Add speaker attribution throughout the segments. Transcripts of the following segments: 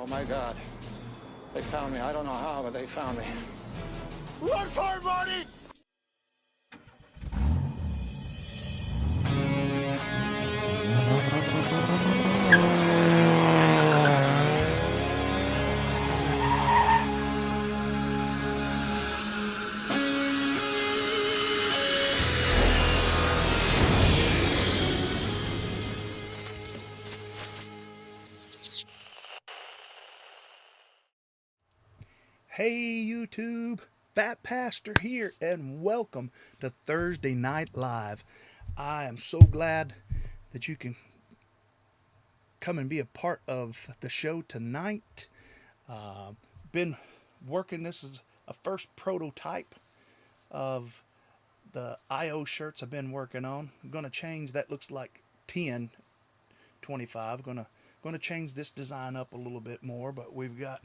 Speaker 1: my God. They found me. I don't know how, but they found me.
Speaker 2: Run for it, Marty!
Speaker 3: Hey YouTube, PhatPastor here, and welcome to Thursday Night Live. I am so glad that you can come and be a part of the show tonight. Been working, this is a first prototype of the IO shirts I've been working on. I'm going to change, that looks like 1025. Going to change this design up a little bit more, but we've got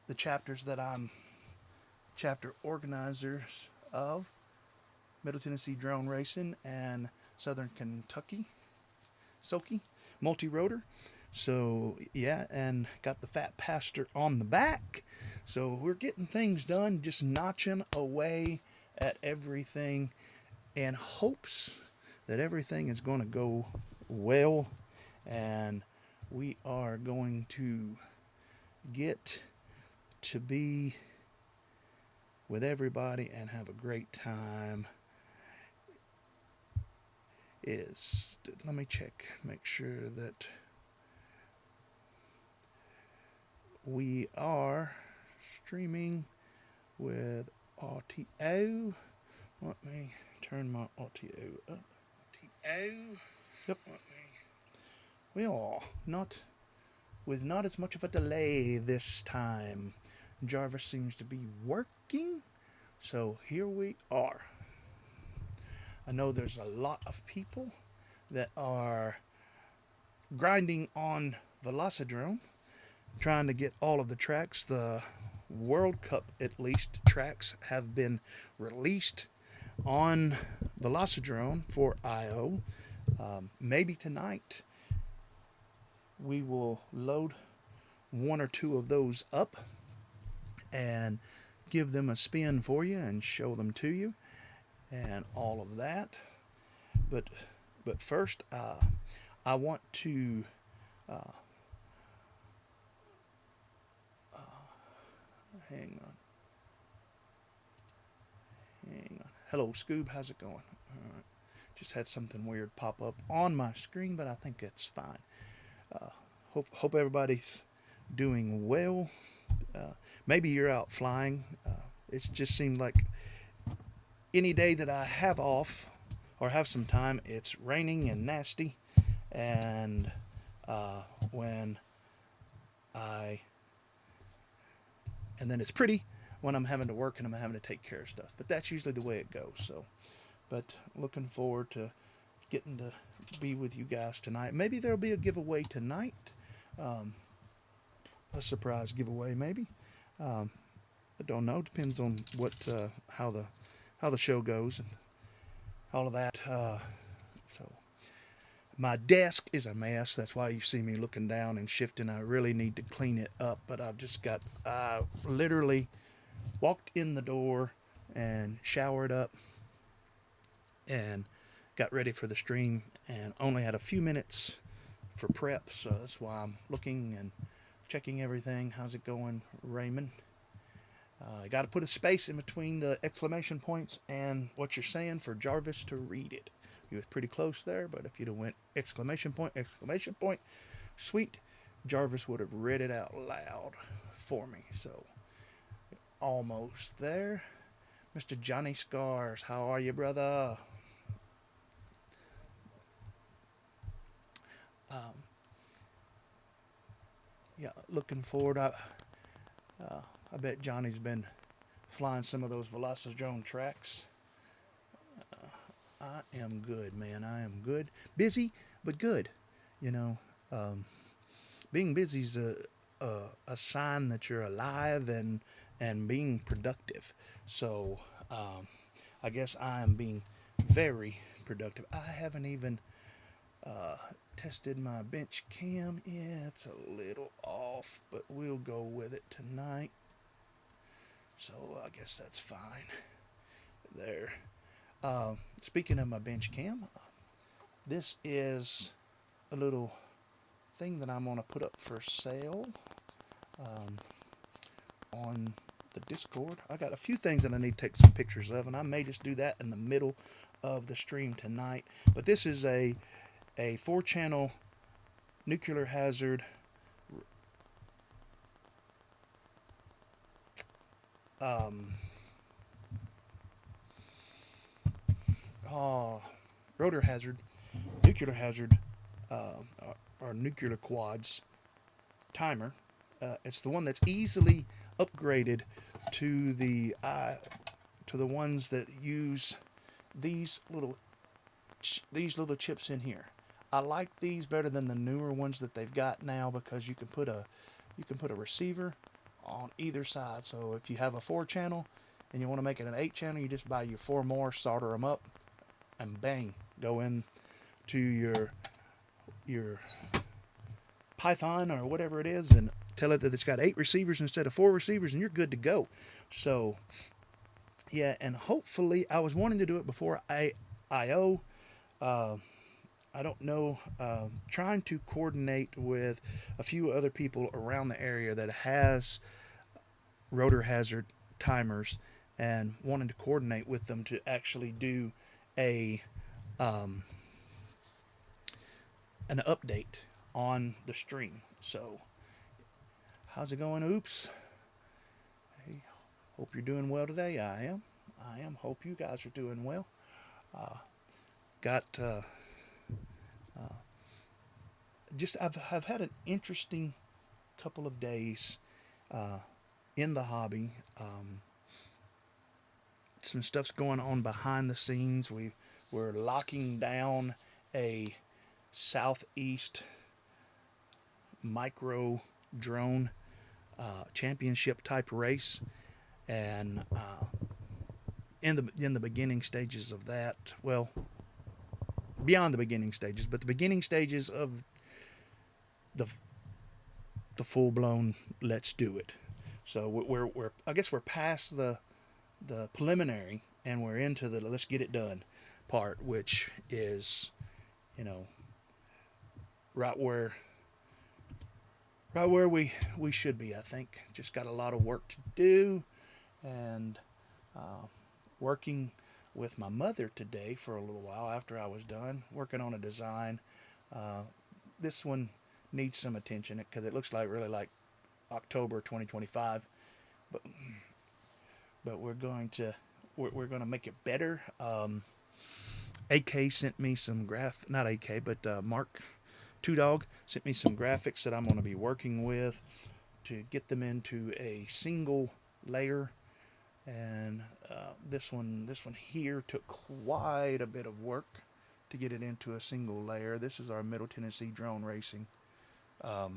Speaker 3: the chapters that I'm chapter organizers of: Middle Tennessee Drone Racing and Southern Kentucky Soaky Multi-Rotor. So yeah, and got the PhatPastor on the back. So we're getting things done, just notching away at everything in hopes that everything is going to go well, and we are going to get to be with everybody and have a great time. Let me check, make sure that we are streaming with RTO. Let me turn my RTO up. RTO. Yep. We are not as much of a delay this time. Jarvis seems to be working, so here we are. I know there's a lot of people that are grinding on Velocidrome, trying to get all of the tracks. The World Cup, at least, tracks have been released on Velocidrome for IO. Maybe tonight we will load one or two of those up and give them a spin for you and show them to you and all of that. But first, I want to hang on. Hello, Scoob. How's it going? All right. Just had something weird pop up on my screen, but I think it's fine. Hope everybody's doing well. Maybe you're out flying. It just seemed like any day that I have off or have some time, it's raining and nasty, and then it's pretty when I'm having to work and I'm having to take care of stuff. But that's usually the way it goes. So, but looking forward to getting to be with you guys tonight. Maybe there'll be a giveaway tonight. A surprise giveaway, maybe. I don't know. Depends on what how the show goes and all of that. So my desk is a mess. That's why you see me looking down and shifting. I really need to clean it up, but I've just got literally walked in the door and showered up and got ready for the stream, and only had a few minutes for prep. So that's why I'm looking and checking everything. How's it going, Raymond? I got to put a space in between the exclamation points and what you're saying for Jarvis to read it. He was pretty close there, but if you'd have went exclamation point, sweet, Jarvis would have read it out loud for me. So almost there. Mr. Johnny Scars, how are you, brother? Yeah, looking forward. I bet Johnny's been flying some of those Velocidrome tracks. I am good, man. I am good. Busy, but good. You know, being busy is a sign that you're alive and being productive. So I guess I am being very productive. I haven't even tested my bench cam. Yeah, it's a little off, but we'll go with it tonight. So I guess that's fine. There. Speaking of my bench cam, this is a little thing that I'm going to put up for sale on the Discord. I got a few things that I need to take some pictures of, and I may just do that in the middle of the stream tonight. But this is a 4-channel nuclear hazard rotor hazard, nuclear hazard, or nuclear quads timer. It's the one that's easily upgraded to the ones that use these little chips in here. I like these better than the newer ones that they've got now, because you can put a receiver on either side. So if you have a 4-channel and you want to make it an 8-channel, you just buy your 4 more, solder them up, and bang, go in to your Python or whatever it is, and tell it that it's got 8 receivers instead of 4 receivers, and you're good to go. So yeah, and hopefully, I was wanting to do it before I.O. I don't know, trying to coordinate with a few other people around the area that has rotor hazard timers, and wanting to coordinate with them to actually do an update on the stream. So how's it going, Oops? Hey, hope you're doing well today. I am. Hope you guys are doing well. I've had an interesting couple of days in the hobby. Some stuff's going on behind the scenes. We're locking down a Southeast micro drone championship type race, and in the beginning stages of that, well, beyond the beginning stages, but the beginning stages of the full-blown let's do it. So we're I guess we're past the preliminary, and we're into the let's get it done part, which is, right where we should be. I think just got a lot of work to do, and working with my mother today for a little while after I was done working on a design. This one needs some attention because it looks really like October 2025, but we're going to make it better. AK sent me some not AK, but Mark Two Dog sent me some graphics that I'm going to be working with to get them into a single layer. And this one here took quite a bit of work to get it into a single layer. This is our Middle Tennessee drone racing. But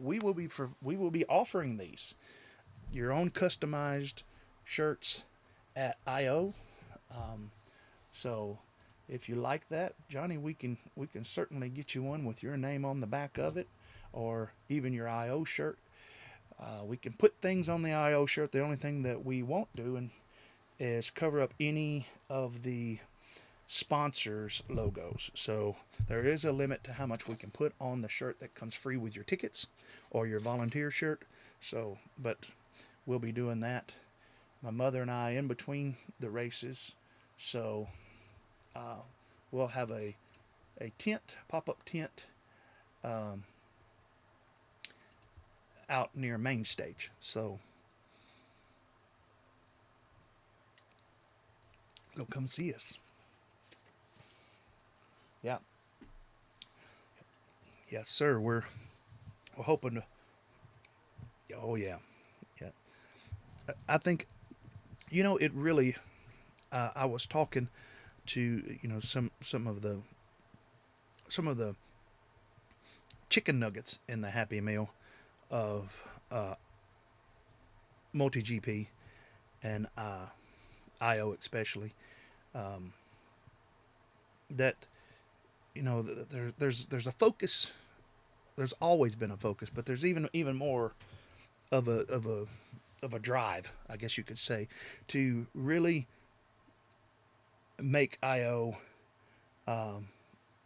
Speaker 3: we will be offering these, your own customized shirts at I.O. So if you like that, Johnny, we can certainly get you one with your name on the back of it, or even your I.O. shirt. We can put things on the I.O. shirt. The only thing that we won't do is cover up any of the sponsors' logos. So there is a limit to how much we can put on the shirt that comes free with your tickets or your volunteer shirt. So, but we'll be doing that, my mother and I, in between the races. So we'll have a pop-up tent out near main stage. So go come see us. Yeah. Yes, sir. We're hoping to. Oh yeah, yeah. I think, it really. I was talking to some of the chicken nuggets in the Happy Meal of multi GP and I.O. especially, that you know, there's a focus. There's always been a focus, but there's even more of a drive, I guess you could say, to really make IO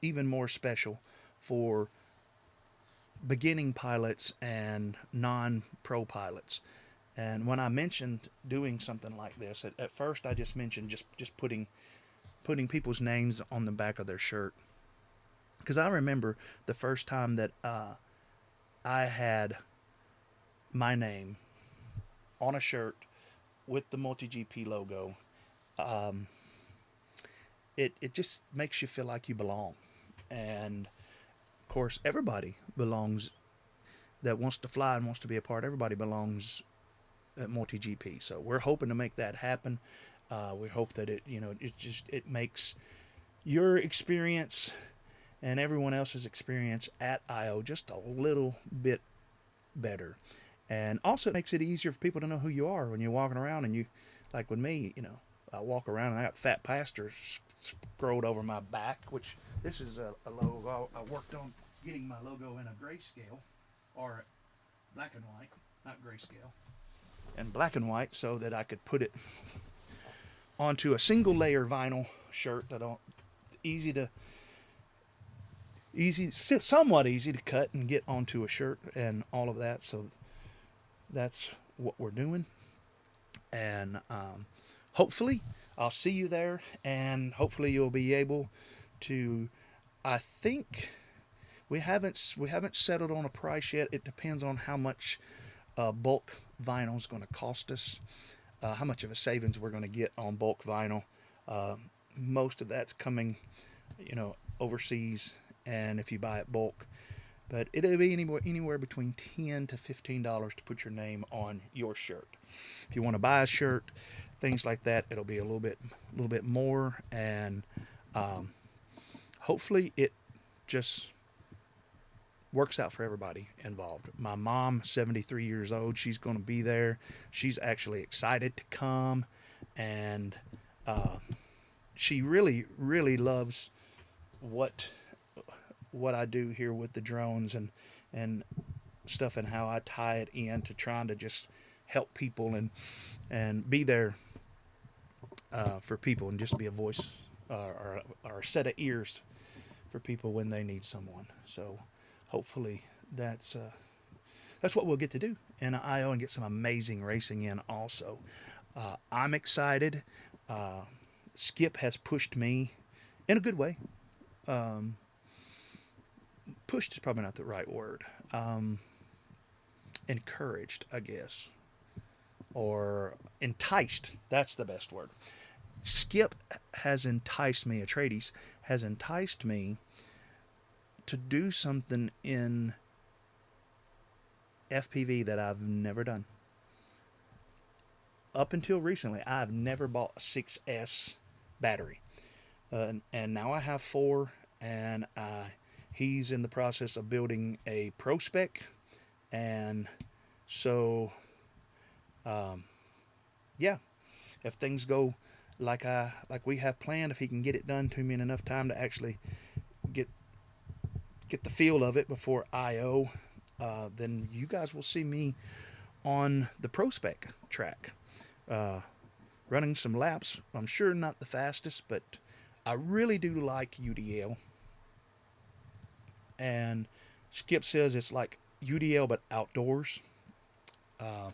Speaker 3: even more special for beginning pilots and non-pro pilots. And when I mentioned doing something like this, at first I just mentioned just putting people's names on the back of their shirt, because I remember the first time that I had my name on a shirt with the MultiGP logo. Um, it just makes you feel like you belong, and of course everybody belongs that wants to fly and wants to be a part. Everybody belongs at MultiGP. So we're hoping to make that happen. We hope that it makes your experience and everyone else's experience at IO just a little bit better. And also it makes it easier for people to know who you are when you're walking around, and you, like with me, I walk around and I got PhatPastor scrolled over my back, which this is a logo. I worked on getting my logo in a grayscale, or black and white, not grayscale, and black and white, so that I could put it onto a single layer vinyl shirt that somewhat easy to cut and get onto a shirt and all of that. So that's what we're doing, and hopefully I'll see you there, and hopefully you'll be able to. I think we haven't settled on a price yet. It depends on how much bulk vinyl is going to cost us, how much of a savings we're going to get on bulk vinyl. Most of that's coming, overseas, and if you buy it bulk. But it'll be anywhere between $10 to $15 to put your name on your shirt. If you want to buy a shirt, things like that, it'll be a little bit more, and hopefully it just works out for everybody involved. My mom, 73 years old, she's going to be there. She's actually excited to come, and she really, really loves what I do here with the drones and stuff, and how I tie it in to trying to just help people and be there for people, and just be a voice or a set of ears for people when they need someone. So hopefully that's what we'll get to do in IO, and get some amazing racing in also. I'm excited. Skip has pushed me in a good way. Pushed is probably not the right word. Encouraged, I guess, or enticed. That's the best word. Skip has enticed me, Atreides has enticed me to do something in FPV that I've never done. Up until recently, I've never bought a 6S battery. And now I have 4, and he's in the process of building a Pro Spec. And so, yeah, if things go like we have planned, if he can get it done to me in enough time to actually get the feel of it before IO, then you guys will see me on the Pro Spec track, running some laps. I'm sure not the fastest, but I really do like UDL. And Skip says it's like UDL but outdoors. I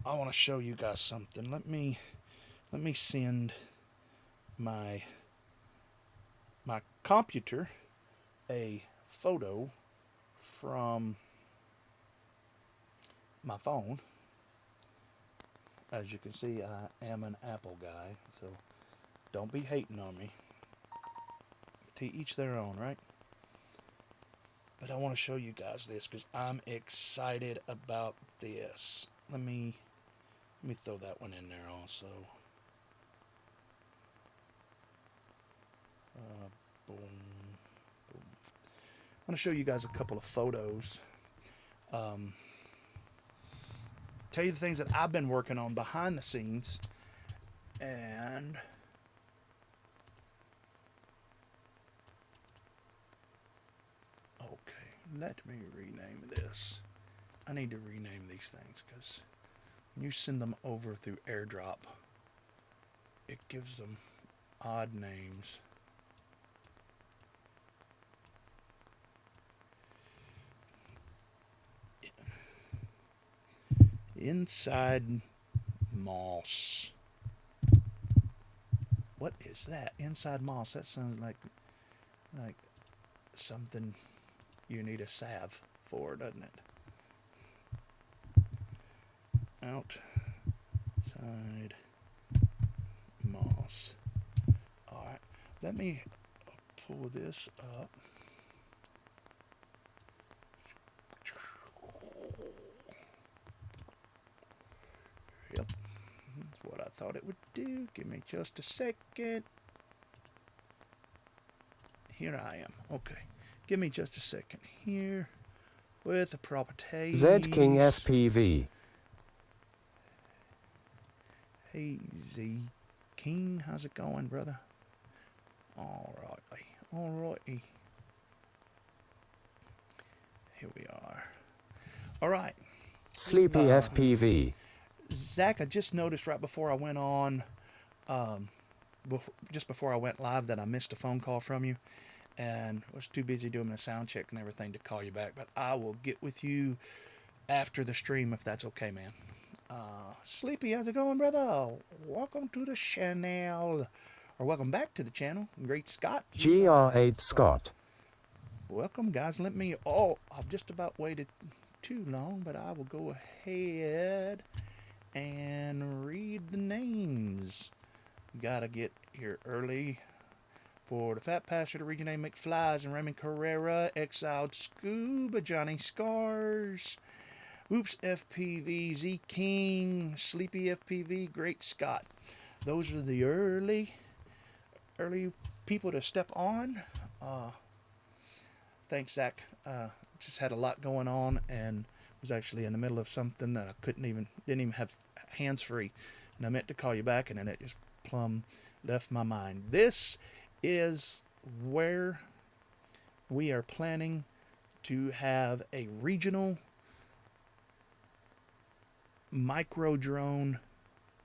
Speaker 3: want to show you guys something. Let me send my computer a photo from my phone. As you can see, I am an Apple guy, so don't be hating on me. To each their own, right? But I want to show you guys this because I'm excited about this. Let me throw that one in there also. Boom, boom. I want to show you guys a couple of photos. Tell you the things that I've been working on behind the scenes, and let me rename this. I need to rename these things because when you send them over through airdrop, it gives them odd names. Inside Moss. What is that? Inside Moss. That sounds like something you need a salve for, doesn't it? Outside Moss. Alright, let me pull this up. Yep, that's what I thought it would do. Give me just a second. Here I am. Okay, give me just a second here with the properties.
Speaker 4: Z King FPV.
Speaker 3: Hey Z King, how's it going, brother? Alrighty. Here we are. Alright.
Speaker 4: Sleepy FPV.
Speaker 3: Zach, I just noticed right before I went on, just before I went live, that I missed a phone call from you, and was too busy doing a sound check and everything to call you back. But I will get with you after the stream if that's okay, man. Sleepy, how's it going, brother? Welcome to the channel, or welcome back to the channel. Great Scott.
Speaker 4: GR8 Scott.
Speaker 3: Welcome, guys. I've just about waited too long, but I will go ahead and read the names. Gotta get here early for the PhatPastor, the Region A McFlies, and Raymond Carrera, Exiled Scuba, Johnny Scars, Oops FPV, Z King, Sleepy FPV, Great Scott. Those are the early people to step on. Thanks, Zach. Just had a lot going on and was actually in the middle of something that I didn't even have hands free. And I meant to call you back, and then it just plumb left my mind. This is where we are planning to have a regional micro drone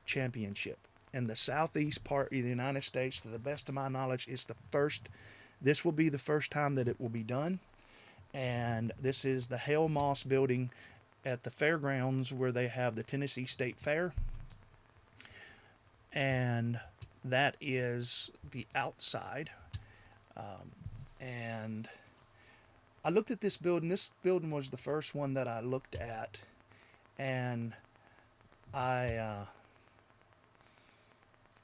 Speaker 3: championship in the southeast part of the United States. To the best of my knowledge, this will be the first time that it will be done. And this is the Hale Moss building at the fairgrounds where they have the Tennessee State Fair. And that is the outside. And I looked at this building. This building was the first one that I looked at. And I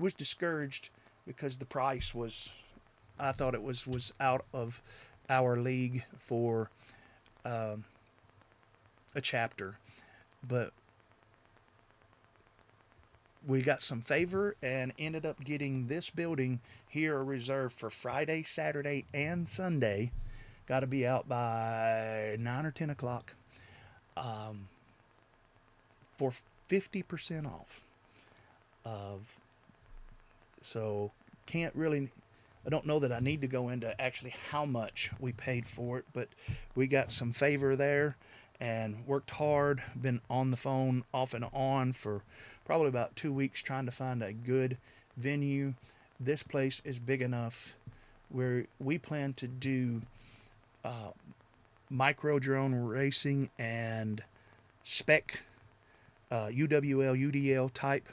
Speaker 3: was discouraged because the price was, I thought it was out of our league for a chapter. But we got some favor and ended up getting this building here reserved for Friday, Saturday, and Sunday. Got to be out by 9 or 10 o'clock for 50% off. So can't really, I don't know that I need to go into actually how much we paid for it, but we got some favor there and worked hard, been on the phone off and on for probably about 2 weeks trying to find a good venue. This place is big enough where we plan to do micro drone racing and spec UWL, UDL type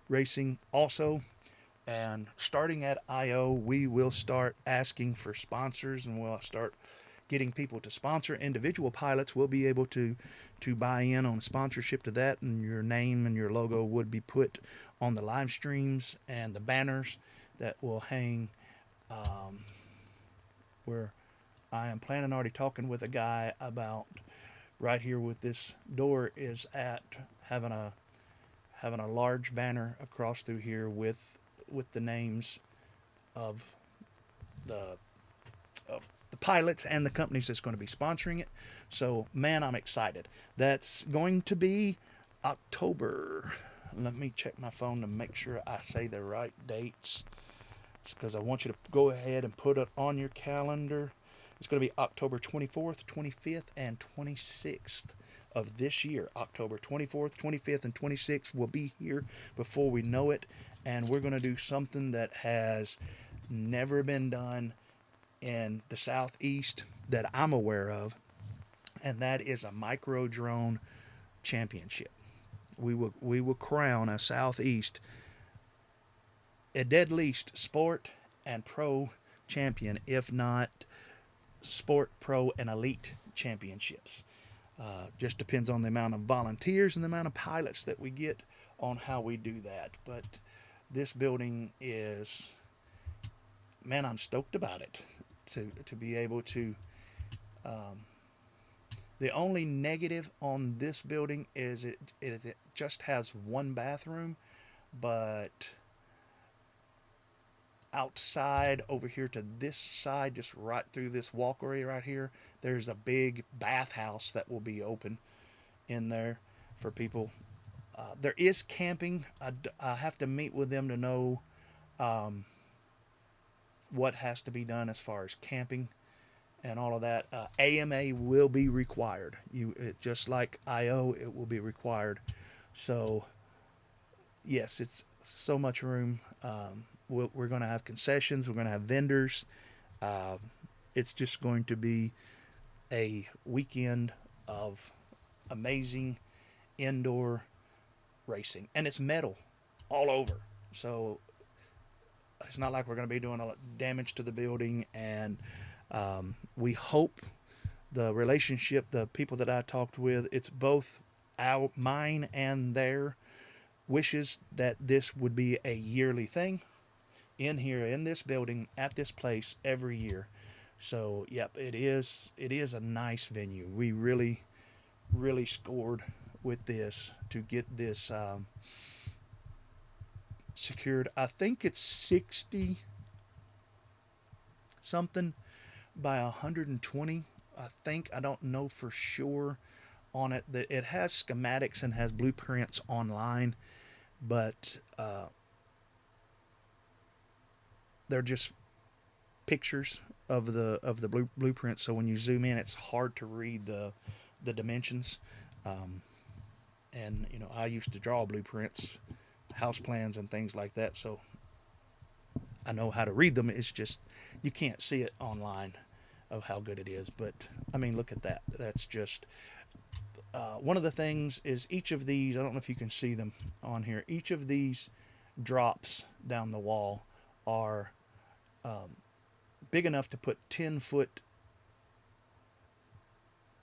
Speaker 3: racing also. And starting at I.O., we will start asking for sponsors, and we'll start getting people to sponsor. Individual pilots will be able to buy in on sponsorship to that, and your name and your logo would be put on the live streams and the banners that will hang where I am planning, already talking with a guy about right here with this door is at having a large banner across through here with the names of the pilots and the companies that's going to be sponsoring it. So, man, I'm excited. That's going to be October. Let me check my phone to make sure I say the right dates, because I want you to go ahead and put it on your calendar. It's going to be October 24th, 25th, and 26th of this year. October 24th, 25th, and 26th will be here before we know it. And we're going to do something that has never been done in the Southeast that I'm aware of, and that is a micro drone championship. We will crown a Southeast, at dead least, sport and pro champion, if not sport, pro, and elite championships. Just depends on the amount of volunteers and the amount of pilots that we get on how we do that. But this building is, man, I'm stoked about it. To be able to, the only negative on this building is it just has one bathroom, but outside over here to this side, just right through this walkway right here, there's a big bathhouse that will be open in there for people. There is camping. I have to meet with them to know what has to be done as far as camping and all of that. AMA will be required. Just like IO, it will be required. So yes, it's so much room. We're going to have concessions. We're going to have vendors. It's just going to be a weekend of amazing indoor racing, and it's metal all over. So it's not like we're going to be doing a lot of damage to the building. And we hope the relationship, the people that I talked with, it's both mine and their wishes that this would be a yearly thing in here, in this building, at this place every year. So yep, it is a nice venue. We really scored with this to get this secured. I think it's 60 something by 120. I don't know for sure on it. That it has schematics and has blueprints online, but they're just pictures of the blueprint. So when you zoom in, it's hard to read the dimensions. And I used to draw blueprints, house plans, and things like that. So I know how to read them. It's just you can't see it online of how good it is. But I mean, look at that. That's just one of the things is each of these. I don't know if you can see them on here. Each of these drops down the wall are big enough to put 10-foot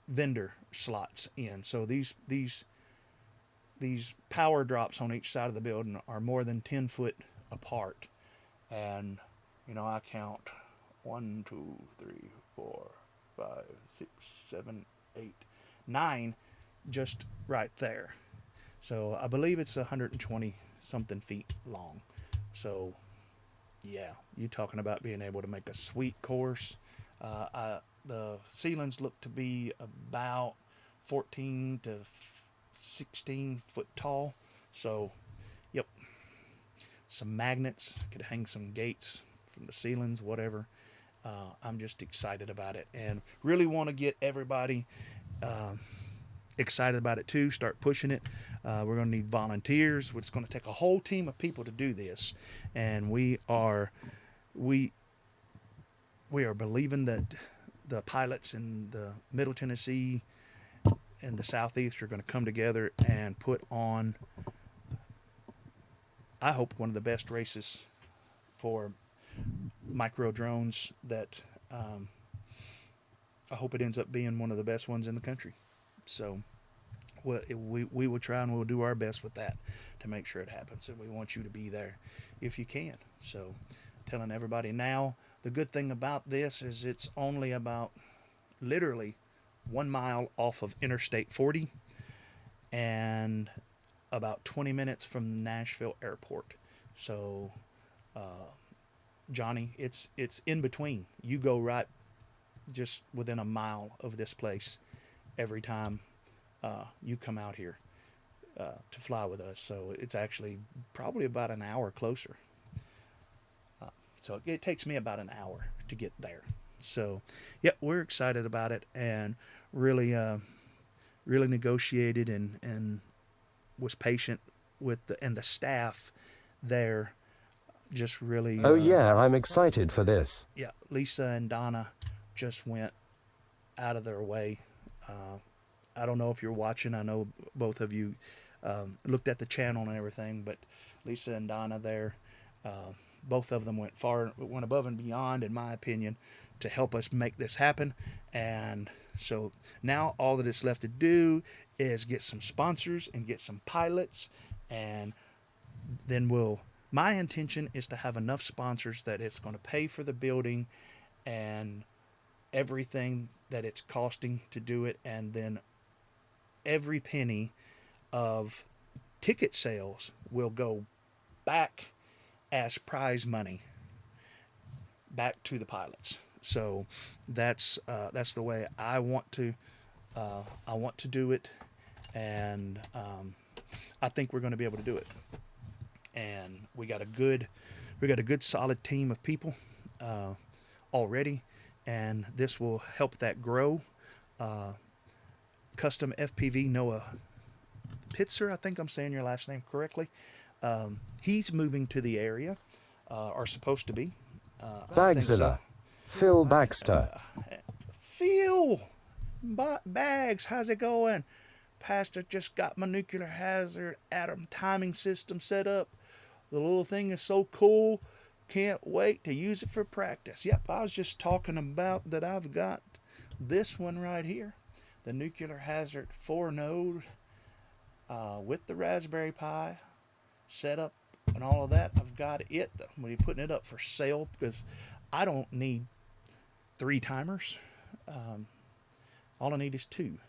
Speaker 3: vendor slots in. So these power drops on each side of the building are more than 10 foot apart. And I count 1, 2, 3, 4, 5, 6, 7, 8, 9 just right there. So I believe it's 120 something feet long. So yeah, you're talking about being able to make a sweet course. The ceilings look to be about 14 to 16 foot tall. So yep, some magnets, could hang some gates from the ceilings, whatever. I'm just excited about it and really want to get everybody excited about it too. Start pushing it. We're going to need volunteers. It's going to take a whole team of people to do this, and we are believing that the pilots in the Middle Tennessee and the Southeast are going to come together and put on, I hope, one of the best races for micro drones. That I hope it ends up being one of the best ones in the country. So we will try and we'll do our best with that to make sure it happens. And we want you to be there if you can. So telling everybody now, the good thing about this is it's only about literally 1 mile off of Interstate 40 and about 20 minutes from Nashville Airport. So Johnny, it's in between. You go right just within a mile of this place every time you come out here to fly with us. So it's actually probably about an hour closer. So it takes me about an hour to get there. So, yeah, we're excited about it, and really, really negotiated and was patient with the staff there. Just really,
Speaker 4: Oh yeah, I'm excited for this.
Speaker 3: yeah, Lisa and Donna just went out of their way. Uh, I don't know if you're watching. I know both of you looked at the channel and everything, but Lisa and Donna there, uh, both of them went above and beyond, in my opinion, to help us make this happen. And so now all that it's left to do is get some sponsors and get some pilots, and then my intention is to have enough sponsors that it's going to pay for the building and everything that it's costing to do it, and then every penny of ticket sales will go back as prize money back to the pilots. So that's the way I want to do it, and I think we're going to be able to do it. And we got a good solid team of people already, and this will help that grow. Custom FPV Noah Pitzer, I think I'm saying your last name correctly. He's moving to the area, or supposed to be. I think so.
Speaker 4: Bagzilla. Phil Baxter.
Speaker 3: Phil Bags, how's it going? Pastor just got my nuclear hazard atom timing system set up. The little thing is so cool. Can't wait to use it for practice. Yep, I was just talking about that. I've got this one right here, the nuclear hazard 4-node with the Raspberry Pi set up and all of that. I've got it. We're putting it up for sale because I don't need 3 timers. All I need is 2.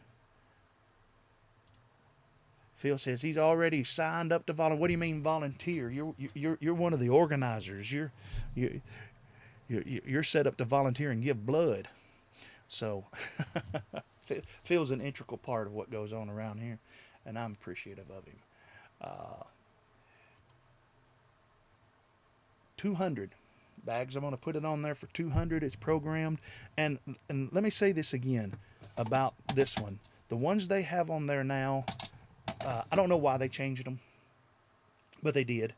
Speaker 3: Phil says he's already signed up to volunteer. What do you mean volunteer? You're one of the organizers. You're set up to volunteer and give blood. So Phil's an integral part of what goes on around here, and I'm appreciative of him. 200 bags. I'm going to put it on there for 200. It's programmed, and let me say this again about this one. The ones they have on there now. I don't know why they changed them, but they did.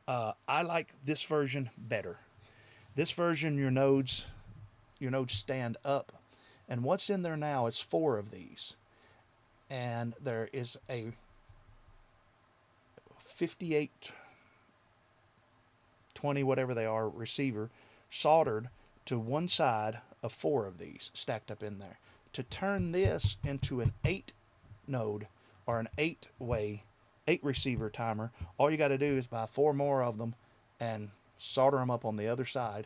Speaker 3: I like this version better. This version, your nodes stand up, and what's in there now is 4 of these, and there is a 5820 whatever they are receiver soldered to one side of 4 of these stacked up in there. To turn this into an 8-node or an 8 receiver timer, all you got to do is buy 4 more of them and solder them up on the other side,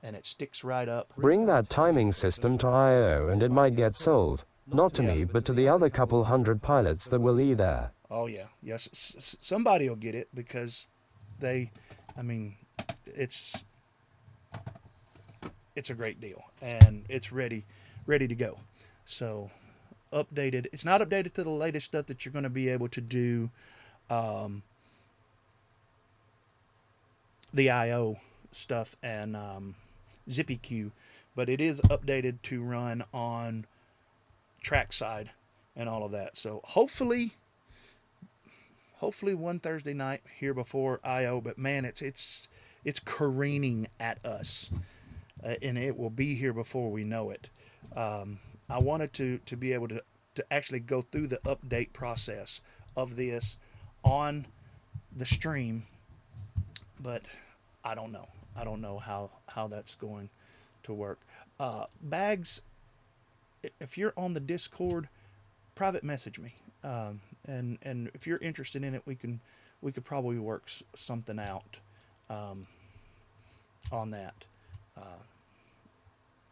Speaker 3: and it sticks right up.
Speaker 4: Bring that timing system to I.O. and it might get sold. Not to me, but to the other couple hundred pilots that will be there.
Speaker 3: Oh yeah, yes, somebody will get it because it's a great deal, and it's ready to go. So updated. It's not updated to the latest stuff that you're going to be able to do the I.O. stuff and ZippyQ, but it is updated to run on trackside and all of that. So hopefully one Thursday night here before I.O. But man, it's careening at us, and it will be here before we know it. I wanted to be able to actually go through the update process of this on the stream, but I don't know. I don't know how that's going to work. Bags, if you're on the Discord, private message me, and if you're interested in it, we could probably work something out on that.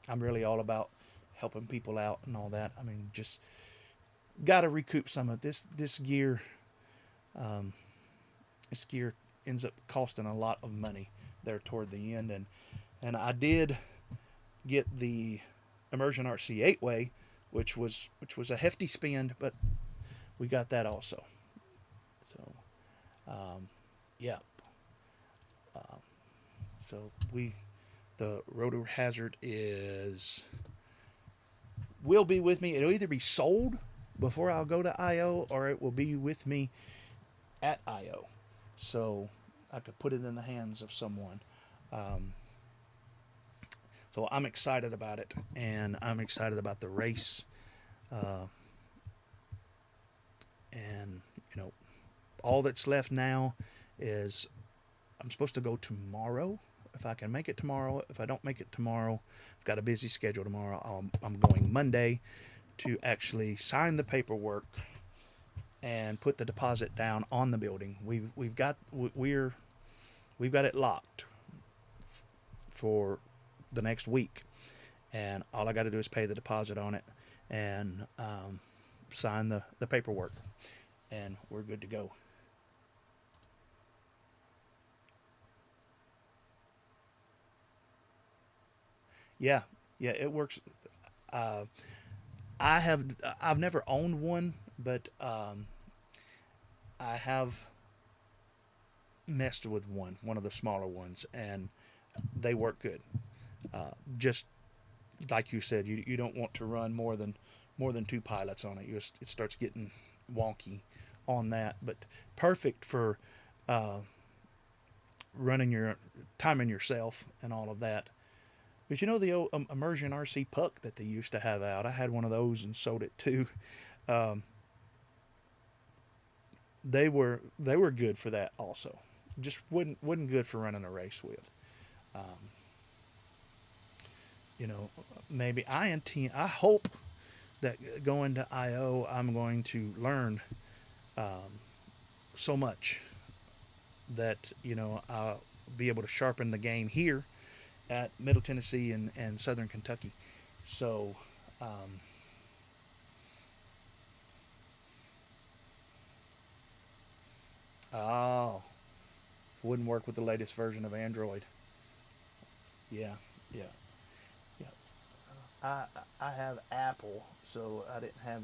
Speaker 3: I'm really all about helping people out and all that. I mean, just got to recoup some of this gear. This gear ends up costing a lot of money there toward the end, and I did get the Immersion RC 8-way, which was a hefty spend, but we got that also. So yeah. So The rotor hazard will be with me. It'll either be sold before I'll go to IO, or it will be with me at IO. So I could put it in the hands of someone. So I'm excited about it, and I'm excited about the race. And, all that's left now is I'm supposed to go tomorrow. If I can make it tomorrow. If I don't make it tomorrow, I've got a busy schedule tomorrow. I'm going Monday to actually sign the paperwork and put the deposit down on the building. We've got it locked for the next week, and all I got to do is pay the deposit on it and sign the paperwork, and we're good to go. Yeah, it works. I've never owned one, but I have messed with one of the smaller ones, and they work good. Just like you said, you don't want to run more than 2 pilots on it. It starts getting wonky on that, but perfect for timing yourself and all of that. But the old immersion RC puck that they used to have out, I had one of those and sold it too. They were good for that also. Just wasn't good for running a race with. Maybe I hope that going to IO, I'm going to learn so much that I'll be able to sharpen the game here at Middle Tennessee and Southern Kentucky. So wouldn't work with the latest version of Android. Yeah. I have Apple, so I didn't have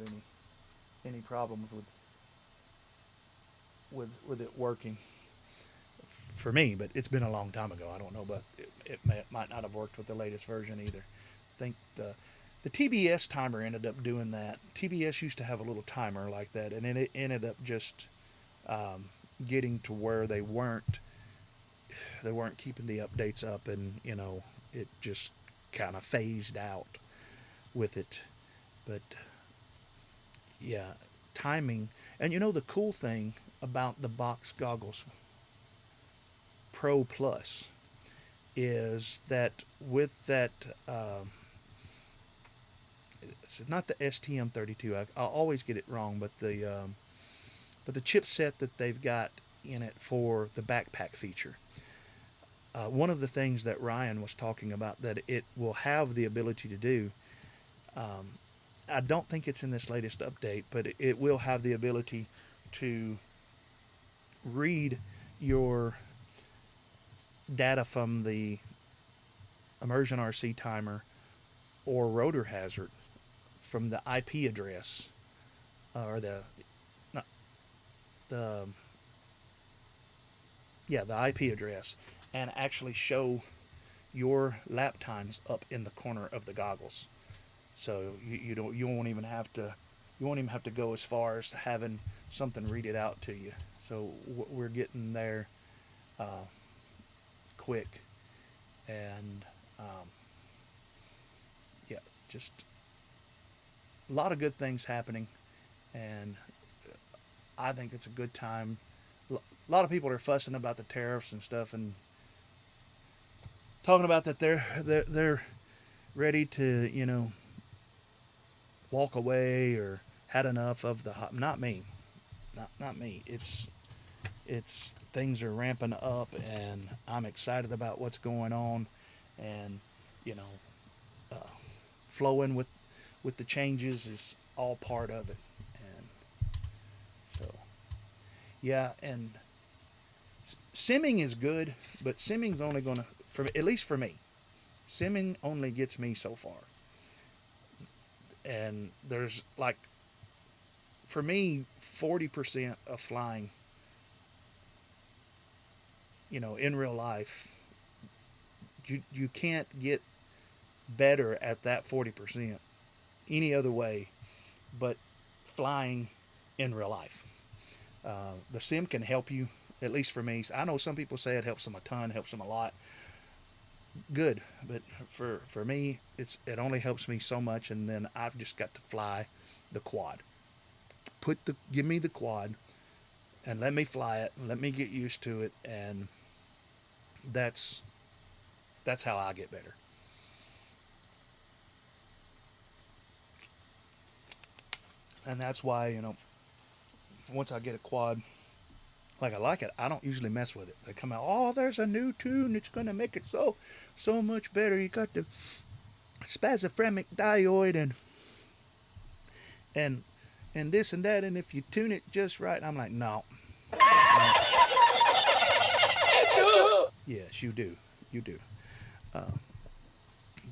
Speaker 3: any problems with it working for me. But it's been a long time ago. I don't know, but it might not have worked with the latest version either. I think the TBS timer ended up doing that. TBS used to have a little timer like that, and it ended up just getting to where they weren't keeping the updates up, and it just kind of phased out with it. But yeah, timing. And the cool thing about the box goggles Pro Plus is that with that it's not the STM32, I'll always get it wrong, but the chipset that they've got in it for the backpack feature. One of the things that Ryan was talking about that it will have the ability to do, I don't think it's in this latest update, but it will have the ability to read your data from the immersion RC timer or rotor hazard from the IP address, or the IP address, and actually show your lap times up in the corner of the goggles. So you won't even have to go as far as having something read it out to you. So we're getting there quick, and just a lot of good things happening, and I think it's a good time. A lot of people are fussing about the tariffs and stuff, and talking about that they're ready to walk away or had enough of the hot. Not me. Not me. It's things are ramping up, and I'm excited about what's going on, and flowing with the changes is all part of it. And so and simming is good, but simming's only gonna, at least for me, simming only gets me so far. And there's for me, 40% of flying, in real life, you can't get better at that 40% any other way but flying in real life. The sim can help you, at least for me. I know some people say it helps them a ton, helps them a lot. Good, but for me, it only helps me so much, and then I've just got to fly the quad. Give me the quad, and let me fly it, and let me get used to it, and that's how I get better. And that's why, once I get a quad, like I like it, I don't usually mess with it. They come out, oh, there's a new tune. It's going to make it so much better. You got the spasmophrenic dioid and this and that. And if you tune it just right, I'm like, no. Yes, you do. You do.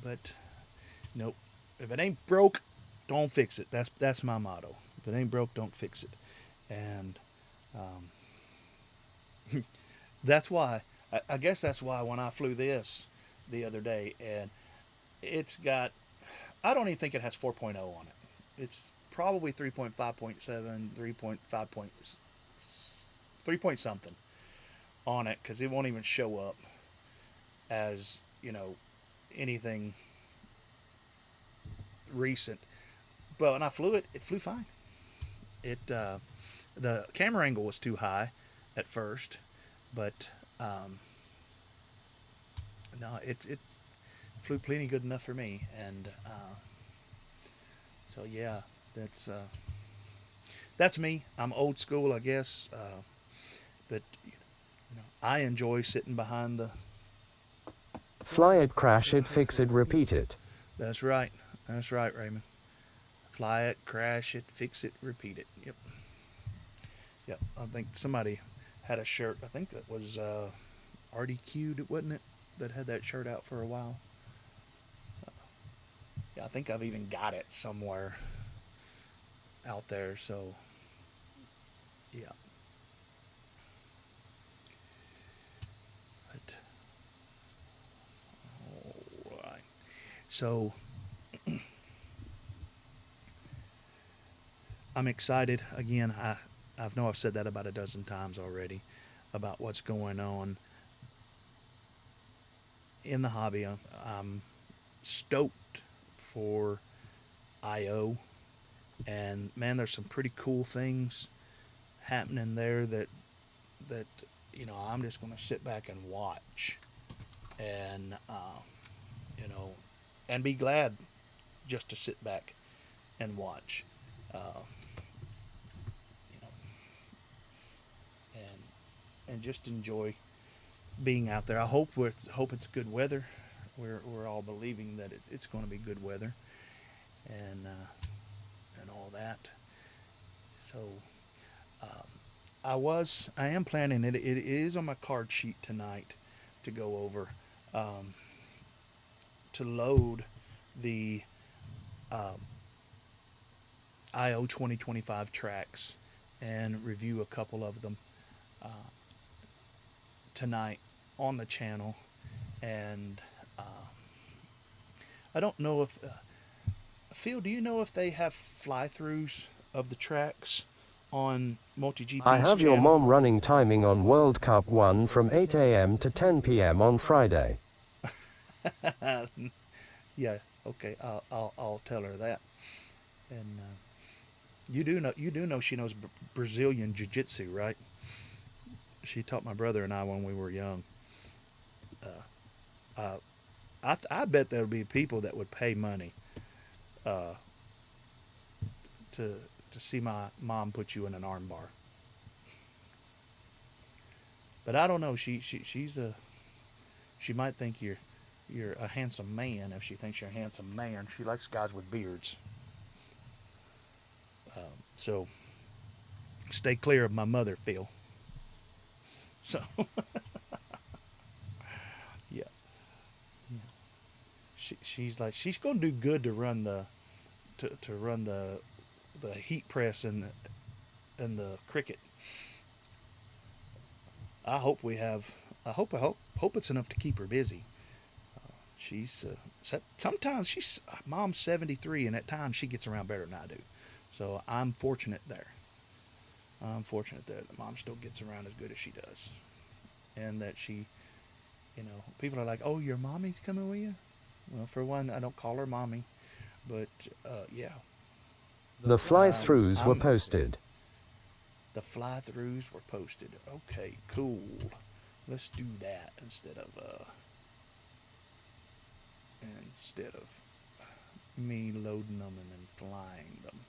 Speaker 3: But nope. If it ain't broke, don't fix it. That's my motto. If it ain't broke, don't fix it. And that's why, I guess that's why when I flew this the other day, and it's got, I don't even think it has 4.0 on it. It's probably 3.5.7, 3 point something on it, because it won't even show up as, anything recent. But when I flew it, it flew fine. The camera angle was too high at first, but no, it flew plenty good enough for me. And so yeah, that's me. I'm old school, I guess, but I enjoy sitting behind the.
Speaker 4: Fly it, crash it, fix it, repeat it.
Speaker 3: That's right. That's right, Raymond. Fly it, crash it, fix it, repeat it. Yep. Yep. I think somebody had a shirt. I think that was RDQ'd, wasn't it? That had that shirt out for a while. Yeah, I think I've even got it somewhere out there. So, yeah. But, all right. So, I'm excited. Again, I know I've said that about a dozen times already about what's going on in the hobby. I'm stoked for I/O, and man, there's some pretty cool things happening there that I'm just going to sit back and watch, and and be glad just to sit back and watch. And just enjoy being out there. I hope it's good weather. We're all believing that it's going to be good weather, and all that. So I am planning it. It is on my card sheet tonight to go over, to load the I/O 2025 tracks and review a couple of them tonight on the channel. And I don't know if Phil, do you know if they have fly-throughs of the tracks on MultiGP's
Speaker 4: I have your
Speaker 3: channel?
Speaker 4: mom running timing on World Cup 1 from 8 a.m. to 10 p.m. on Friday.
Speaker 3: Yeah, okay, I'll tell her that. And you do know she knows Brazilian jiu-jitsu, right? She taught my brother and I when we were young. I bet there would be people that would pay money to see my mom put you in an arm bar. But I don't know. She might think you're a handsome man if she thinks you're a handsome man. She likes guys with beards. So stay clear of my mother, Phil. So yeah. She's like, she's gonna do good to run the heat press and the cricket. I hope it's enough to keep her busy. She's sometimes she's mom's 73, and at times she gets around better than I do. So I'm fortunate there. I'm fortunate that mom still gets around as good as she does, and that she, people are like, "Oh, your mommy's coming with you." Well, for one, I don't call her mommy, but yeah.
Speaker 4: The fly-throughs were
Speaker 3: I'm
Speaker 4: posted.
Speaker 3: The fly-throughs were posted. Okay, cool. Let's do that instead of me loading them and then flying them.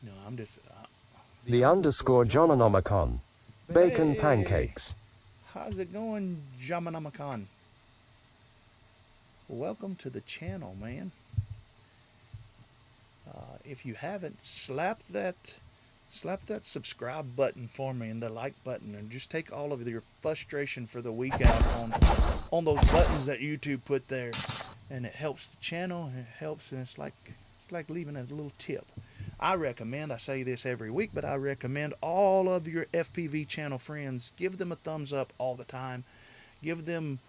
Speaker 3: No, I'm just.
Speaker 4: The underscore Johnonomicon. Bacon
Speaker 3: Hey!
Speaker 4: pancakes.
Speaker 3: How's it going, Jamanamakan? Welcome to the channel, man. If you haven't, slap that subscribe button for me and the like button, and just take all of your frustration for the week out on those buttons that YouTube put there, and it helps the channel. It helps, and it's like leaving a little tip. I say this every week, but I recommend all of your FPV channel friends, give them a thumbs up all the time. Give them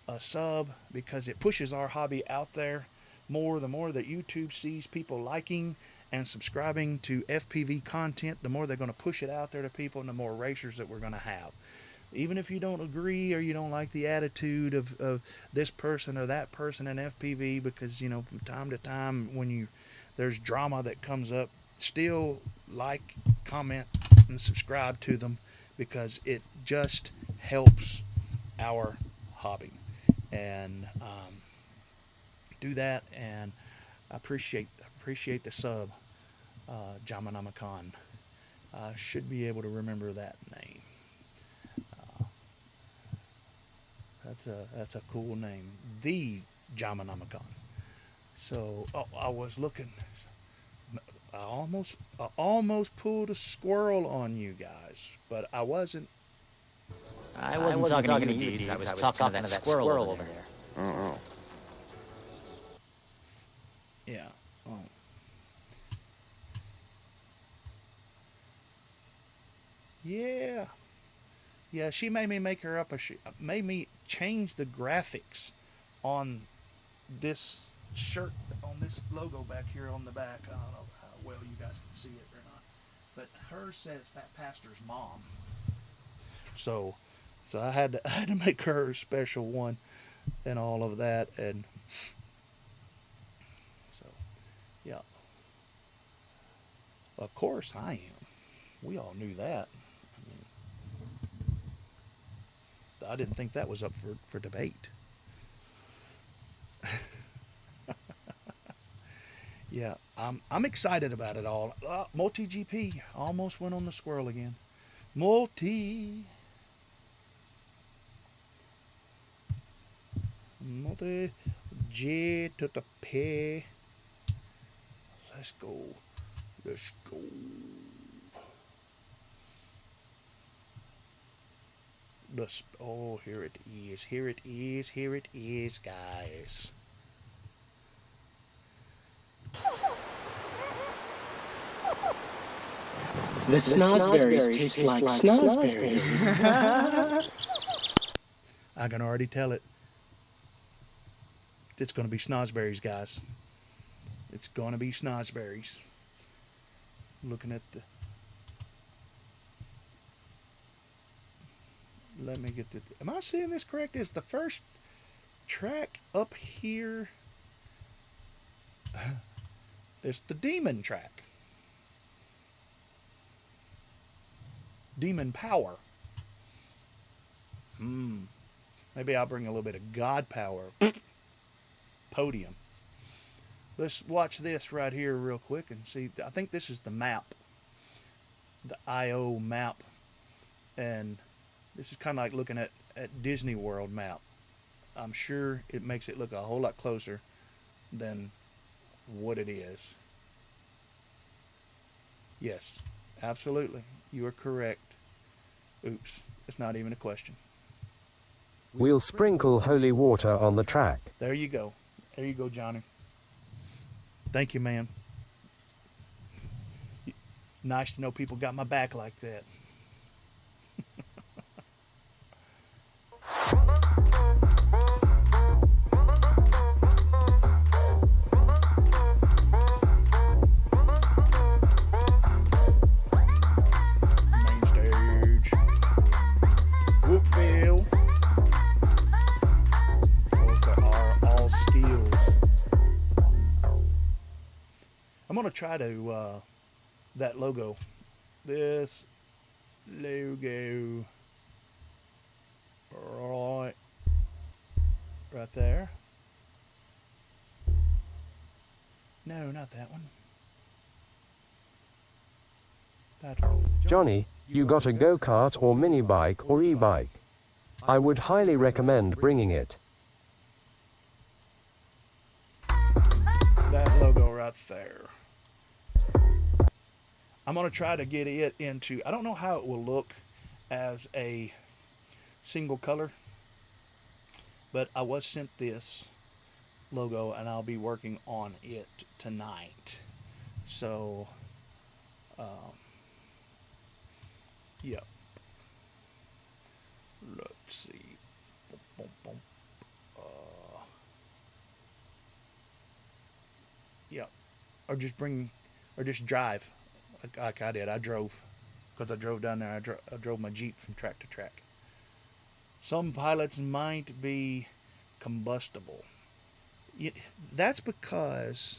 Speaker 3: a sub, because it pushes our hobby out there more. The more that YouTube sees people liking and subscribing to FPV content, the more they're going to push it out there to people, and the more racers that we're going to have. Even if you don't agree or you don't like the attitude of this person or that person in FPV, because from time to time when there's drama that comes up, still like, comment, and subscribe to them, because it just helps our hobby. And do that, and I appreciate the sub, Jamanamakan. I should be able to remember that name. That's a cool name, the Jamanamakan. So I was looking. I almost pulled a squirrel on you guys, but I wasn't.
Speaker 5: I wasn't talking to you, dudes. I was talking to that squirrel over there.
Speaker 2: Oh.
Speaker 3: Yeah. Oh. Yeah. Yeah, she made me make her up made me change the graphics on this shirt, on this logo back here on the back. I don't know how well you guys can see it or not, but hers says PhatPastor's mom. So I had to make her a special one and all of that, and so yeah. Of course I am. We all knew that. I didn't think that was up for debate. Yeah, I'm excited about it all. Multi-GP almost went on the squirrel again. Multi-G to the P. Let's go. Oh, here it is, guys.
Speaker 5: The snozberries taste like snozberries.
Speaker 3: I can already tell it. It's going to be snozberries, guys. It's going to be snozberries. Looking at the... Let me get the... Am I seeing this correct? Is the first track up here... It's the demon track. Demon power. Maybe I'll bring a little bit of God power. Podium. Let's watch this right here real quick and see. I think this is the map. The IO map. And this is kind of like looking at Disney World map. I'm sure it makes it look a whole lot closer than what it is. Yes, absolutely. You are correct. Oops, it's not even a question.
Speaker 4: We'll sprinkle holy water on the track.
Speaker 3: There you go. There you go, Johnny. Thank you, man. Nice to know people got my back like that. I'm gonna try to that logo. This logo right there. No, not that one. That one.
Speaker 4: Johnny, you got a go-kart or mini bike or e-bike? I would highly recommend bringing it.
Speaker 3: That logo right there. I'm gonna try to get it into, I don't know how it will look as a single color, but I was sent this logo and I'll be working on it tonight. So yeah, let's see. Boom, boom, boom. Yeah, or just drive like I did. I drove, because I drove down there. I drove my Jeep from track to track. Some pilots might be combustible. That's because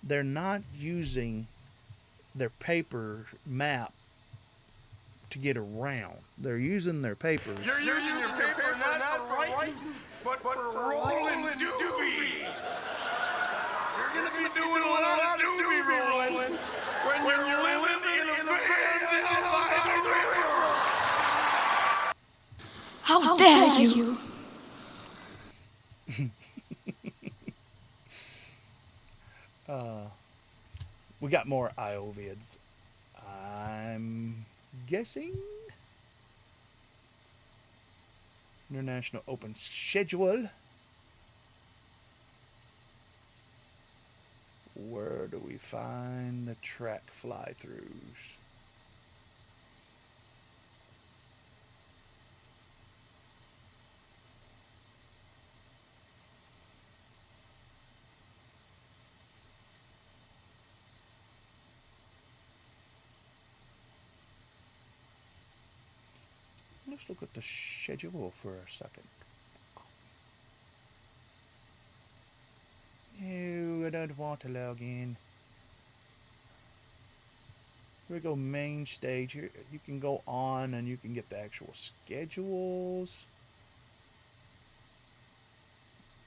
Speaker 3: they're not using their paper map to get around. They're using their papers.
Speaker 2: You're using your paper not for writing, but for rolling doobies. You're gonna be doing a lot of doobie rolling when you're living in a van down by the river.
Speaker 6: How dare you?
Speaker 3: We got more IO vids. I'm guessing International Open Schedule. Where do we find the track fly-throughs? Let's look at the schedule for a second. No, I don't want to log in. Here we go, main stage. Here you can go on and you can get the actual schedules.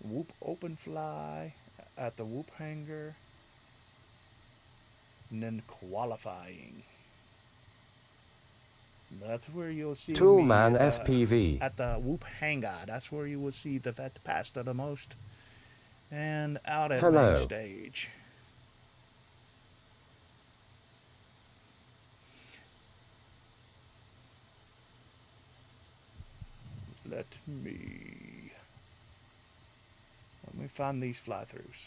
Speaker 3: Whoop open fly at the Whoop hangar. And then qualifying. That's where you'll see
Speaker 4: Toolman
Speaker 3: me
Speaker 4: FPV.
Speaker 3: at the Whoop hangar. That's where you will see the PhatPastor the most. And out at main stage. Let me find these fly-throughs.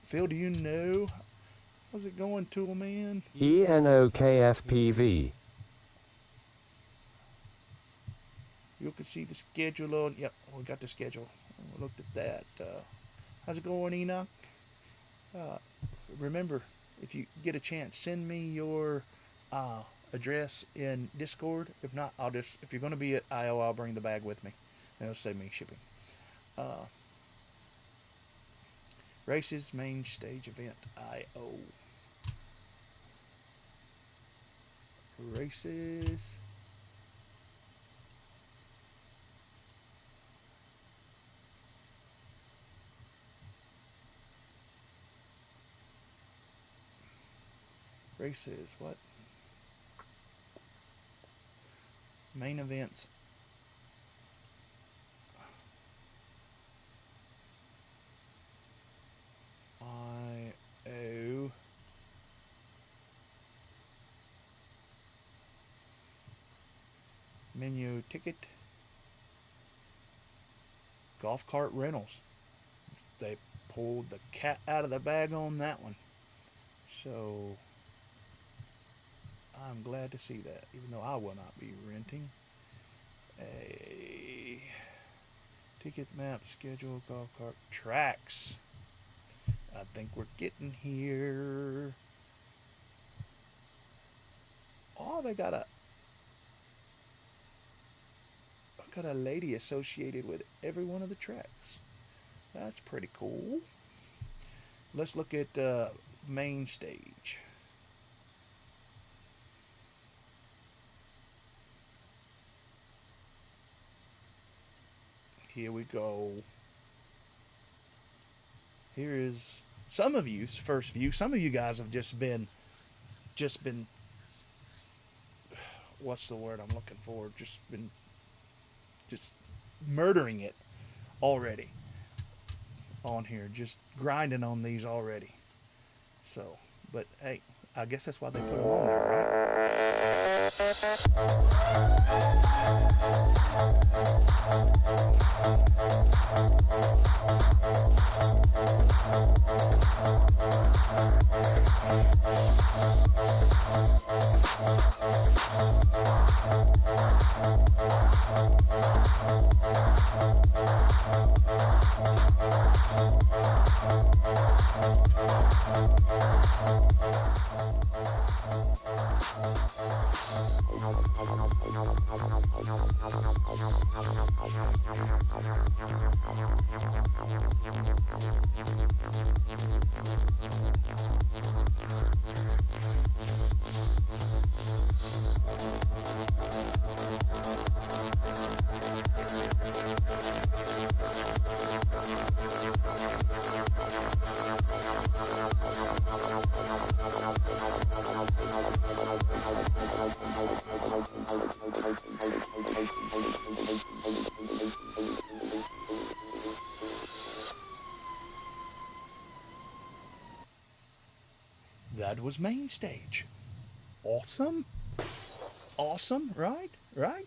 Speaker 3: Phil, do you know? How's it going, Toolman?
Speaker 4: ENOKFPV.
Speaker 3: You can see the schedule on. Yep, we got the schedule. We looked at that. How's it going, Enoch? Remember, if you get a chance, send me your address in Discord. If not, if you're going to be at IO, I'll bring the bag with me. That'll save me shipping. Races, main stage event, IO. Races. Races, what? Main events. IO. Menu ticket. Golf cart rentals. They pulled the cat out of the bag on that one. So I'm glad to see that, even though I will not be renting. A ticket map, schedule, golf cart, tracks. I think we're getting here. Oh, they got a got a lady associated with every one of the tracks. That's pretty cool. Let's look at main stage. Here we go. Here is some of you's first view. Some of you guys have just been, what's the word I'm looking for? Just murdering it already on here. Just grinding on these already. So, but hey, I guess that's why they put them on there, That was main stage. Awesome. Awesome, right? Right?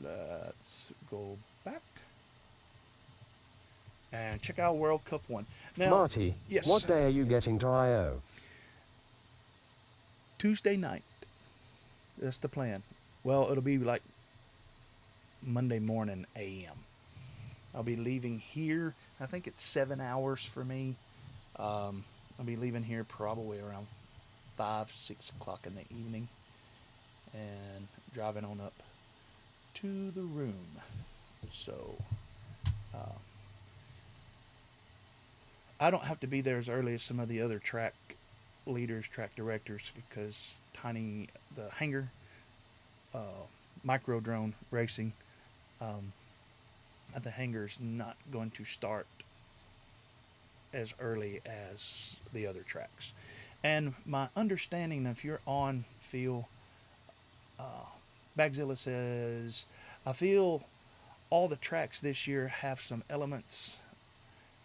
Speaker 3: Let's go back and check out World Cup 1. Now,
Speaker 4: Marty,
Speaker 3: yes,
Speaker 4: what day are you getting to I.O.?
Speaker 3: Tuesday night. That's the plan. Well, it'll be like Monday morning a.m. I'll be leaving here. I think it's 7 hours for me. I'll be leaving here probably around 5, 6 o'clock in the evening and driving on up to the room. So I don't have to be there as early as some of the other track leaders, track directors, because the hangar, micro drone racing, the hangar's not going to start as early as the other tracks. And my understanding, if you're on field, Bagzilla says, I feel all the tracks this year have some elements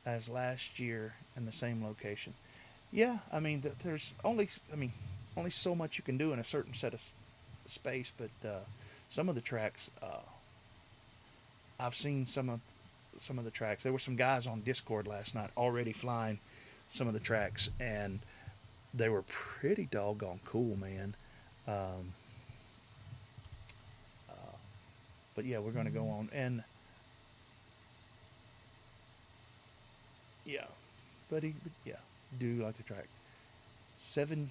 Speaker 3: as last year in the same location. Yeah, I mean, there's only so much you can do in a certain set of space, but some of the tracks, I've seen some of the tracks. There were some guys on Discord last night already flying some of the tracks, and they were pretty doggone cool, man. But yeah, we're going to go on, and yeah, but yeah, do like the track. 7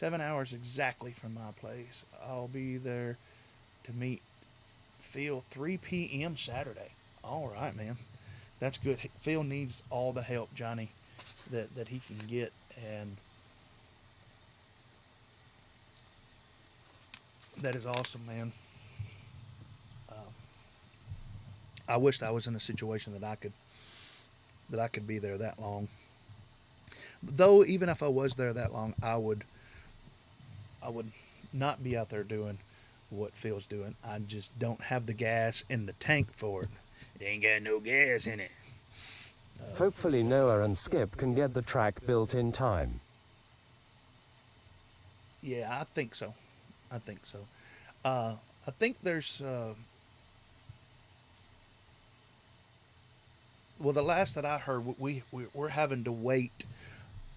Speaker 3: hours exactly from my place. I'll be there to meet Phil 3 p.m. Saturday. All right, man. That's good. Phil needs all the help, Johnny, that he can get, and that is awesome, man. I wished I was in a situation that I could be there that long. Though even if I was there that long, I would not be out there doing what Phil's doing. I just don't have the gas in the tank for it. It ain't got no gas in it.
Speaker 4: Hopefully Noah and Skip can get the track built in time.
Speaker 3: Yeah, I think so. I think there's well, the last that I heard, we're having to wait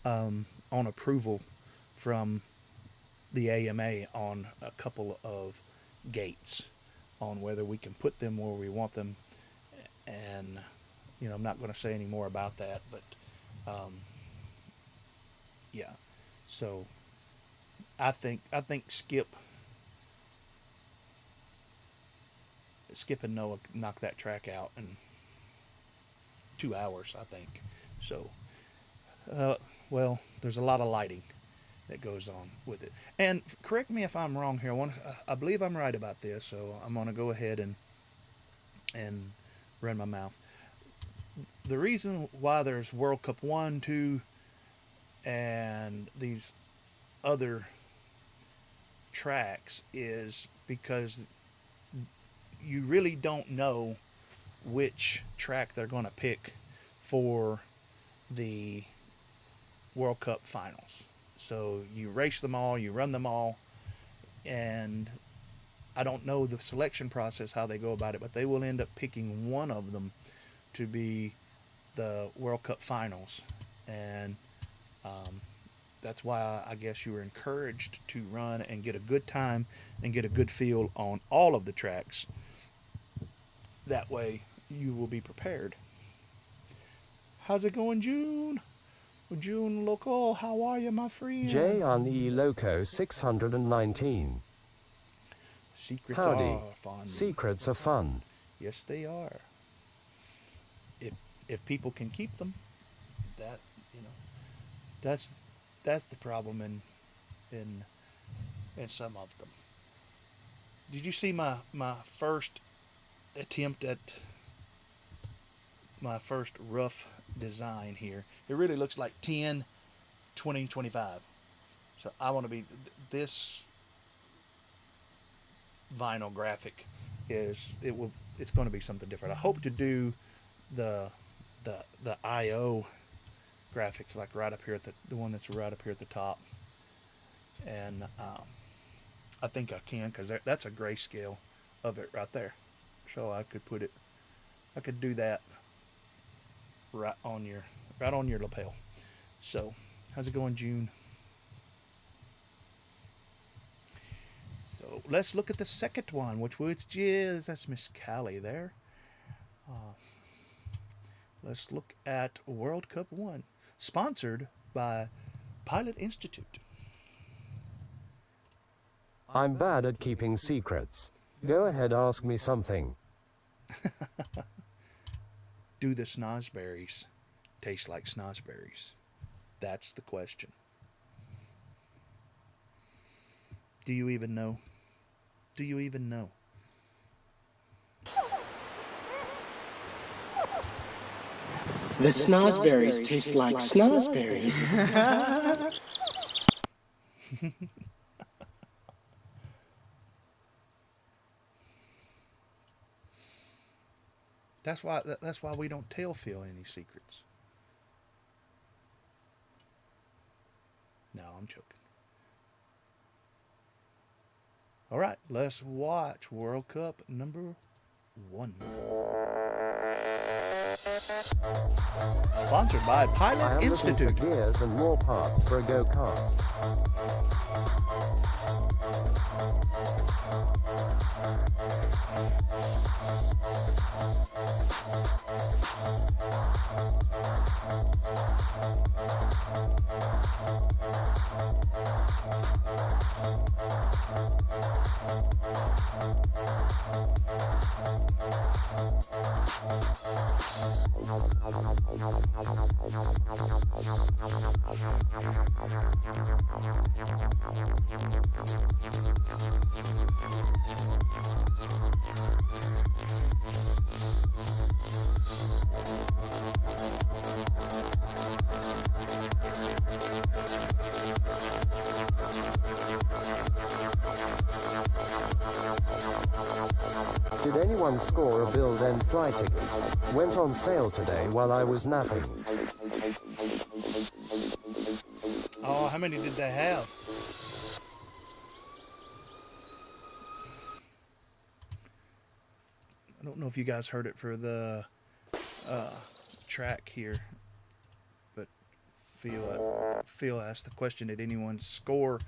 Speaker 3: on approval from the AMA on a couple of gates on whether we can put them where we want them, and I'm not going to say any more about that, but yeah, so I think Skip and Noah knocked that track out in 2 hours, I think. So, well, there's a lot of lighting that goes on with it. And correct me if I'm wrong here. I believe I'm right about this, so I'm going to go ahead and run my mouth. The reason why there's World Cup 1, 2, and these other tracks is because you really don't know which track they're going to pick for the World Cup finals. So you race them all, you run them all, and I don't know the selection process, how they go about it, but they will end up picking one of them to be the World Cup finals. And that's why I guess you were encouraged to run and get a good time and get a good feel on all of the tracks. That way you will be prepared. How's it going, June? June Loco, how are you, my friend?
Speaker 4: J.E. Loco 619.
Speaker 3: Secrets
Speaker 4: Howdy.
Speaker 3: are fun.
Speaker 4: Secrets are fun.
Speaker 3: Yes, they are. If people can keep them, that's the problem in some of them. Did you see my first attempt at my first rough design here? It really looks like 10, 20, 25. So I want to be this vinyl graphic it's going to be something different. I hope to do the IO graphics like right up here at the one that's right up here at the top, and I think I can, because that's a grayscale of it right there, so I could do that right on your lapel. So how's it going, June? So let's look at the second one, which was that's Miss Callie there. Let's look at World Cup 1, sponsored by Pilot Institute.
Speaker 4: I'm bad at keeping secrets. Go ahead, ask me something.
Speaker 3: Do the snozberries taste like snozberries? That's the question. Do you even know? Do you even know?
Speaker 6: The snozberries taste like snozberries.
Speaker 3: That's why we don't tell Phil any secrets. No, I'm joking. All right, let's watch World Cup number 1. Sponsored by
Speaker 4: I
Speaker 3: Pilot
Speaker 4: am
Speaker 3: Institute.
Speaker 4: looking for gears and more parts for a go-kart. Did anyone score a build and fly ticket? Went on sale today while I was napping.
Speaker 3: Oh, how many did they have? I don't know if you guys heard it for the track here, but Phil asked the question, did anyone score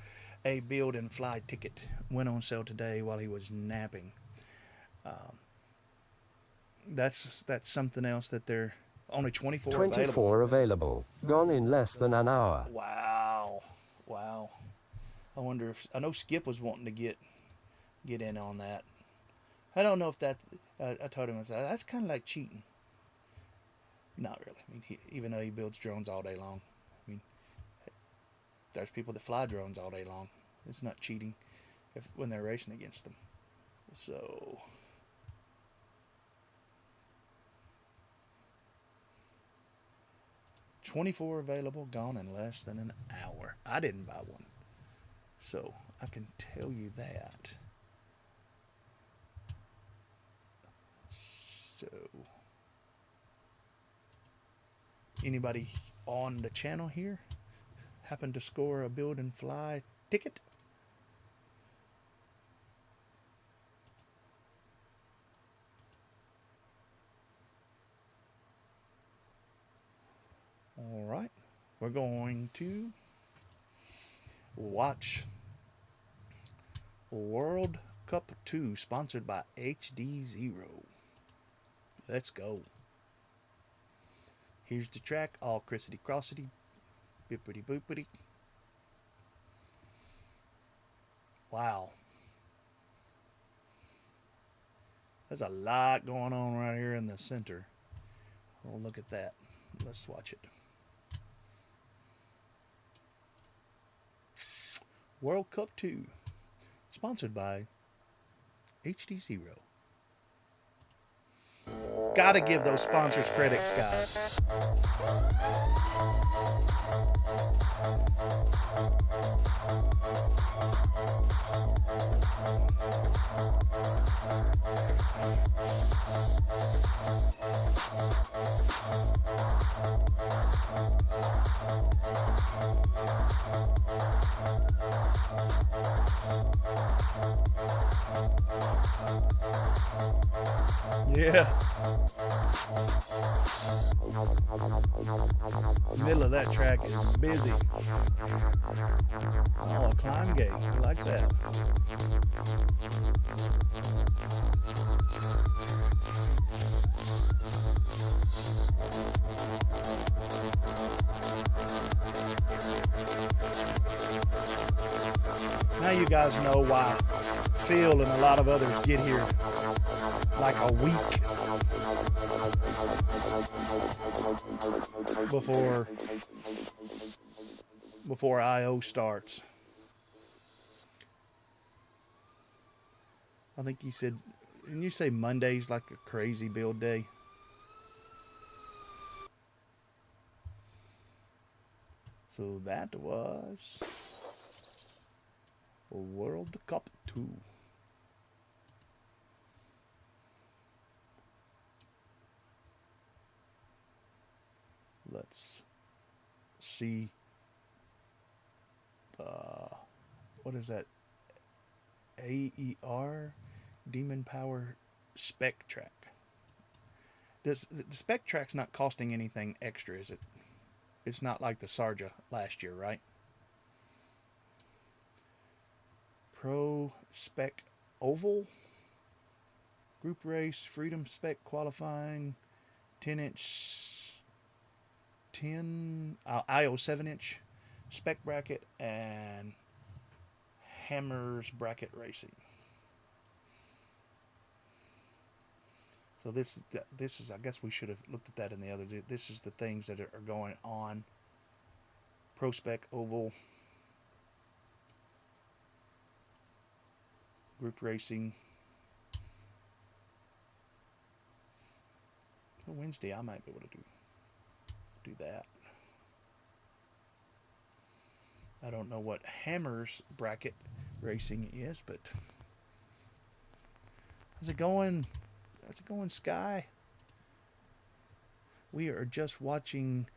Speaker 3: a build and fly ticket? Went on sale today while he was napping. That's something else that they're only 24
Speaker 4: available. Gone in less than an hour.
Speaker 3: Wow. I wonder if, I know Skip was wanting to get in on that. I don't know if that, I told him, I said, that's kind of like cheating. Not really. I mean, even though he builds drones all day long. I mean, there's people that fly drones all day long. It's not cheating when they're racing against them. So, $24 available, gone in less than an hour. I didn't buy one, so I can tell you that. So, anybody on the channel here happen to score a build and fly ticket? All right, we're going to watch World Cup 2, sponsored by HDzero. Let's go. Here's the track, all crissity crossity, bippity boopity. Wow. There's a lot going on right here in the center. Oh, look at that. Let's watch it. World Cup 2, sponsored by HDzero. Gotta give those sponsors credit, guys. Yeah. The middle of that track is busy. Oh, a climb gate. I like that. Now you guys know why Phil and a lot of others get here like a week before I/O starts. I think he said, didn't you say Monday's like a crazy build day? So that was World Cup 2. Let's see. What is that? AER Demon Power Spec Track. The Spec Track's not costing anything extra, is it? It's not like the Sarja last year, right? Pro Spec Oval. Group Race. Freedom Spec Qualifying. 10-inch. IO 7-inch. Spec Bracket. And Hammers Bracket Racing. So this is, I guess we should have looked at that in the others. This is the things that are going on. Pro Spec Oval. Group Racing. So Wednesday I might be able to do that. I don't know what Hammers Bracket Racing is, but how's it going? How's it going, Sky? We are just watching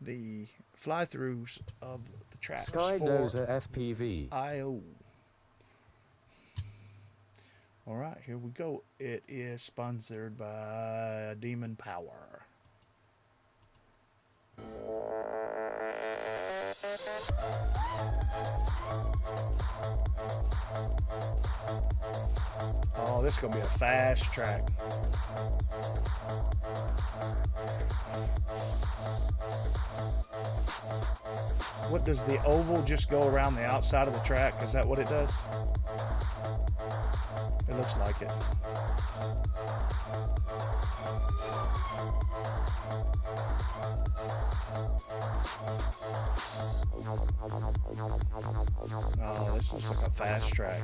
Speaker 3: the fly-throughs of the tracks
Speaker 4: Skydozer FPV.
Speaker 3: IO. All right, here we go. It is sponsored by Demon Power. Oh, this is going to be a fast track. What does the oval just go around the outside of the track? Is that what it does? It looks like it. Oh, this looks like a fast track.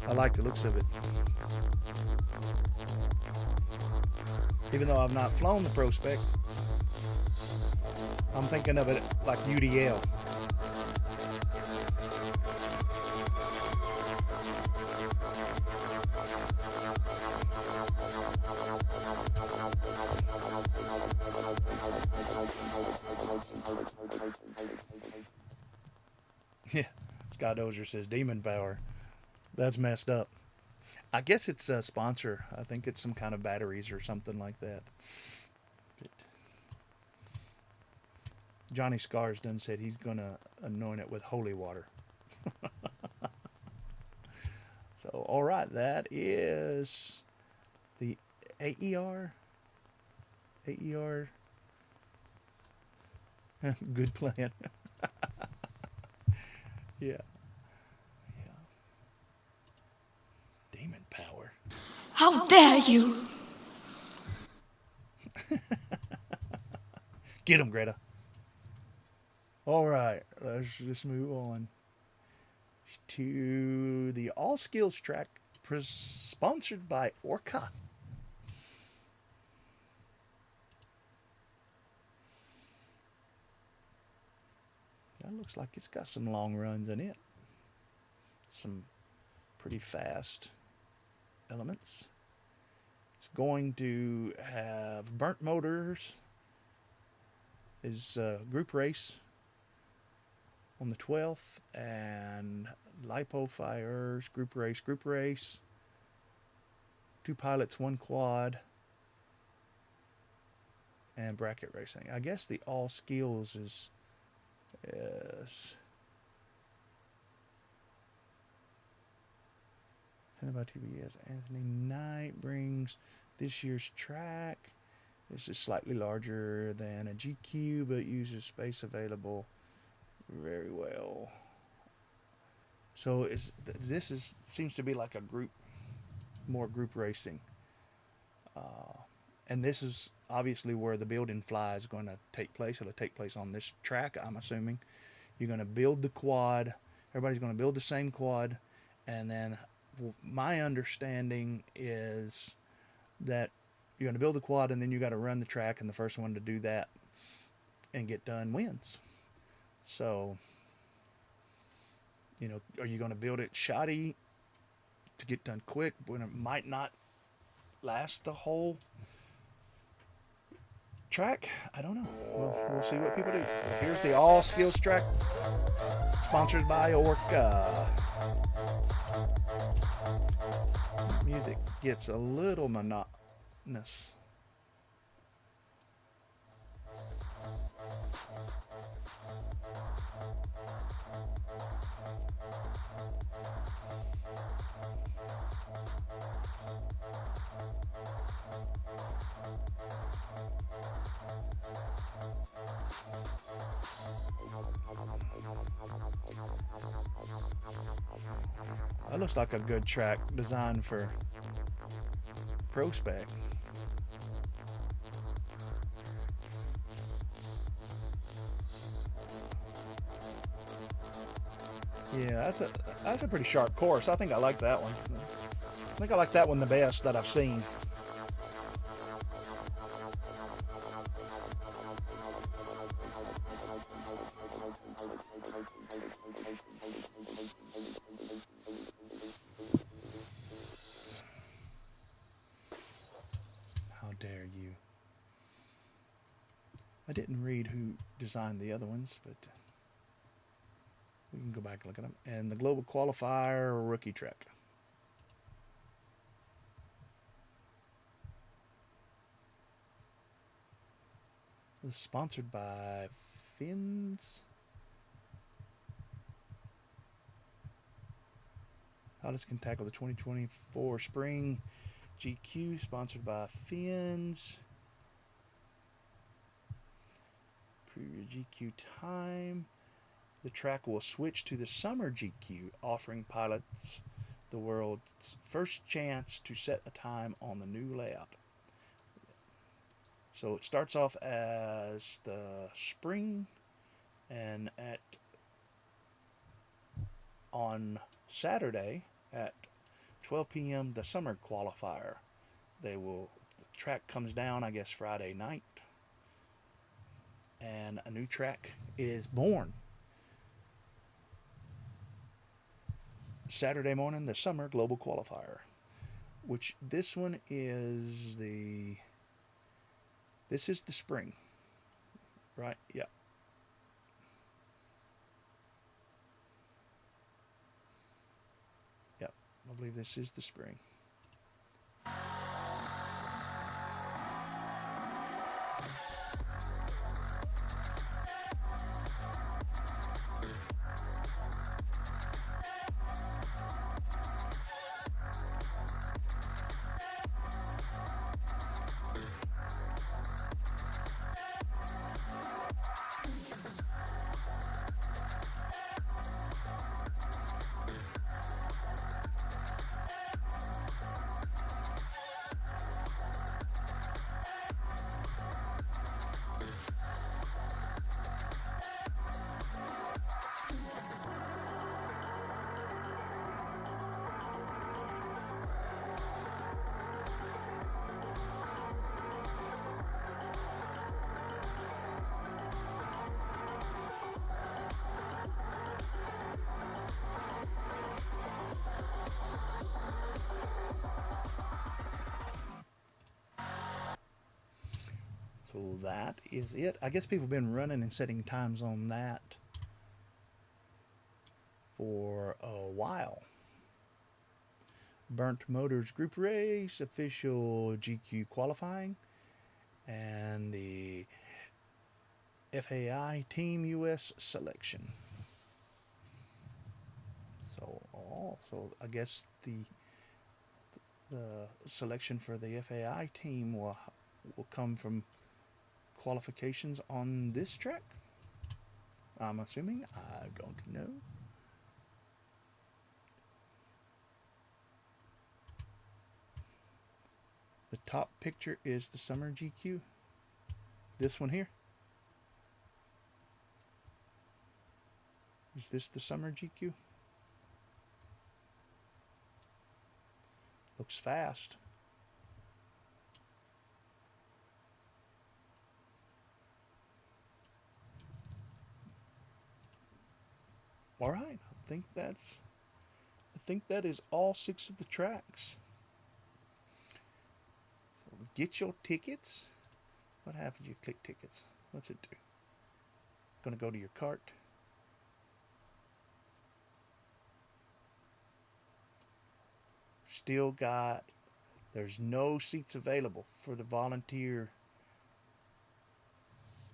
Speaker 3: I like the looks of it. Even though I've not flown the Prospect, I'm thinking of it like UDL. Yeah, Scott Dozier says demon power. That's messed up. I guess it's a sponsor. I think it's some kind of batteries or something like that. But Johnny Scarsdon said he's going to anoint it with holy water. So, all right, that is the AER. AER. Good plan. Yeah. Yeah. Demon power.
Speaker 7: How dare you!
Speaker 3: Get him, Greta. All right, let's just move on to the All Skills track sponsored by Orca. That looks like it's got some long runs in it. Some pretty fast elements. It's going to have burnt motors. Is group race on the 12th, and lipo fires, group race. 2 pilots, 1 quad, and bracket racing. I guess the all skills is sent by TBS. Anthony Knight brings this year's track. This is slightly larger than a GQ, but uses space available very well. So this seems to be like a more group racing. And this is obviously where the build and fly is going to take place. It'll take place on this track, I'm assuming. You're going to build the quad. Everybody's going to build the same quad. And then my understanding is that you're going to build the quad, and then you got to run the track, and the first one to do that and get done wins. So, you know, are you going to build it shoddy to get done quick when it might not last the whole track? I don't know. We'll see what people do. Here's the All Skills track, sponsored by Orca. Music gets a little monotonous. That looks like a good track designed for Prospect. Yeah, that's a pretty sharp course. I think I like that one. I think I like that one the best that I've seen. How dare you? I didn't read who designed the other ones, but we can go back and look at them. And the Global Qualifier Rookie Track. It's sponsored by Fins. Pilots can tackle the 2024 Spring GQ, sponsored by Fins. Preview GQ time. The track will switch to the Summer GQ, offering pilots the world's first chance to set a time on the new layout. So it starts off as the Spring, and on Saturday at 12 p.m. the Summer qualifier. The track comes down, I guess, Friday night, and a new track is born. Saturday morning, the Summer Global Qualifier, which this is the Spring, right? Yeah. Yep, I believe this is the Spring. So that is it. I guess people have been running and setting times on that for a while. Burnt Motors Group Race, official GQ qualifying, and the FAI Team US selection. So I guess the selection for the FAI team will come from qualifications on this track. I'm assuming. I don't know. The top picture is the Summer GQ. This one here. Is this the Summer GQ? Looks fast. All right, I think that is all 6 of the tracks. So get your tickets. What happens? You click tickets. What's it do? Gonna go to your cart. Still got. There's no seats available for the volunteer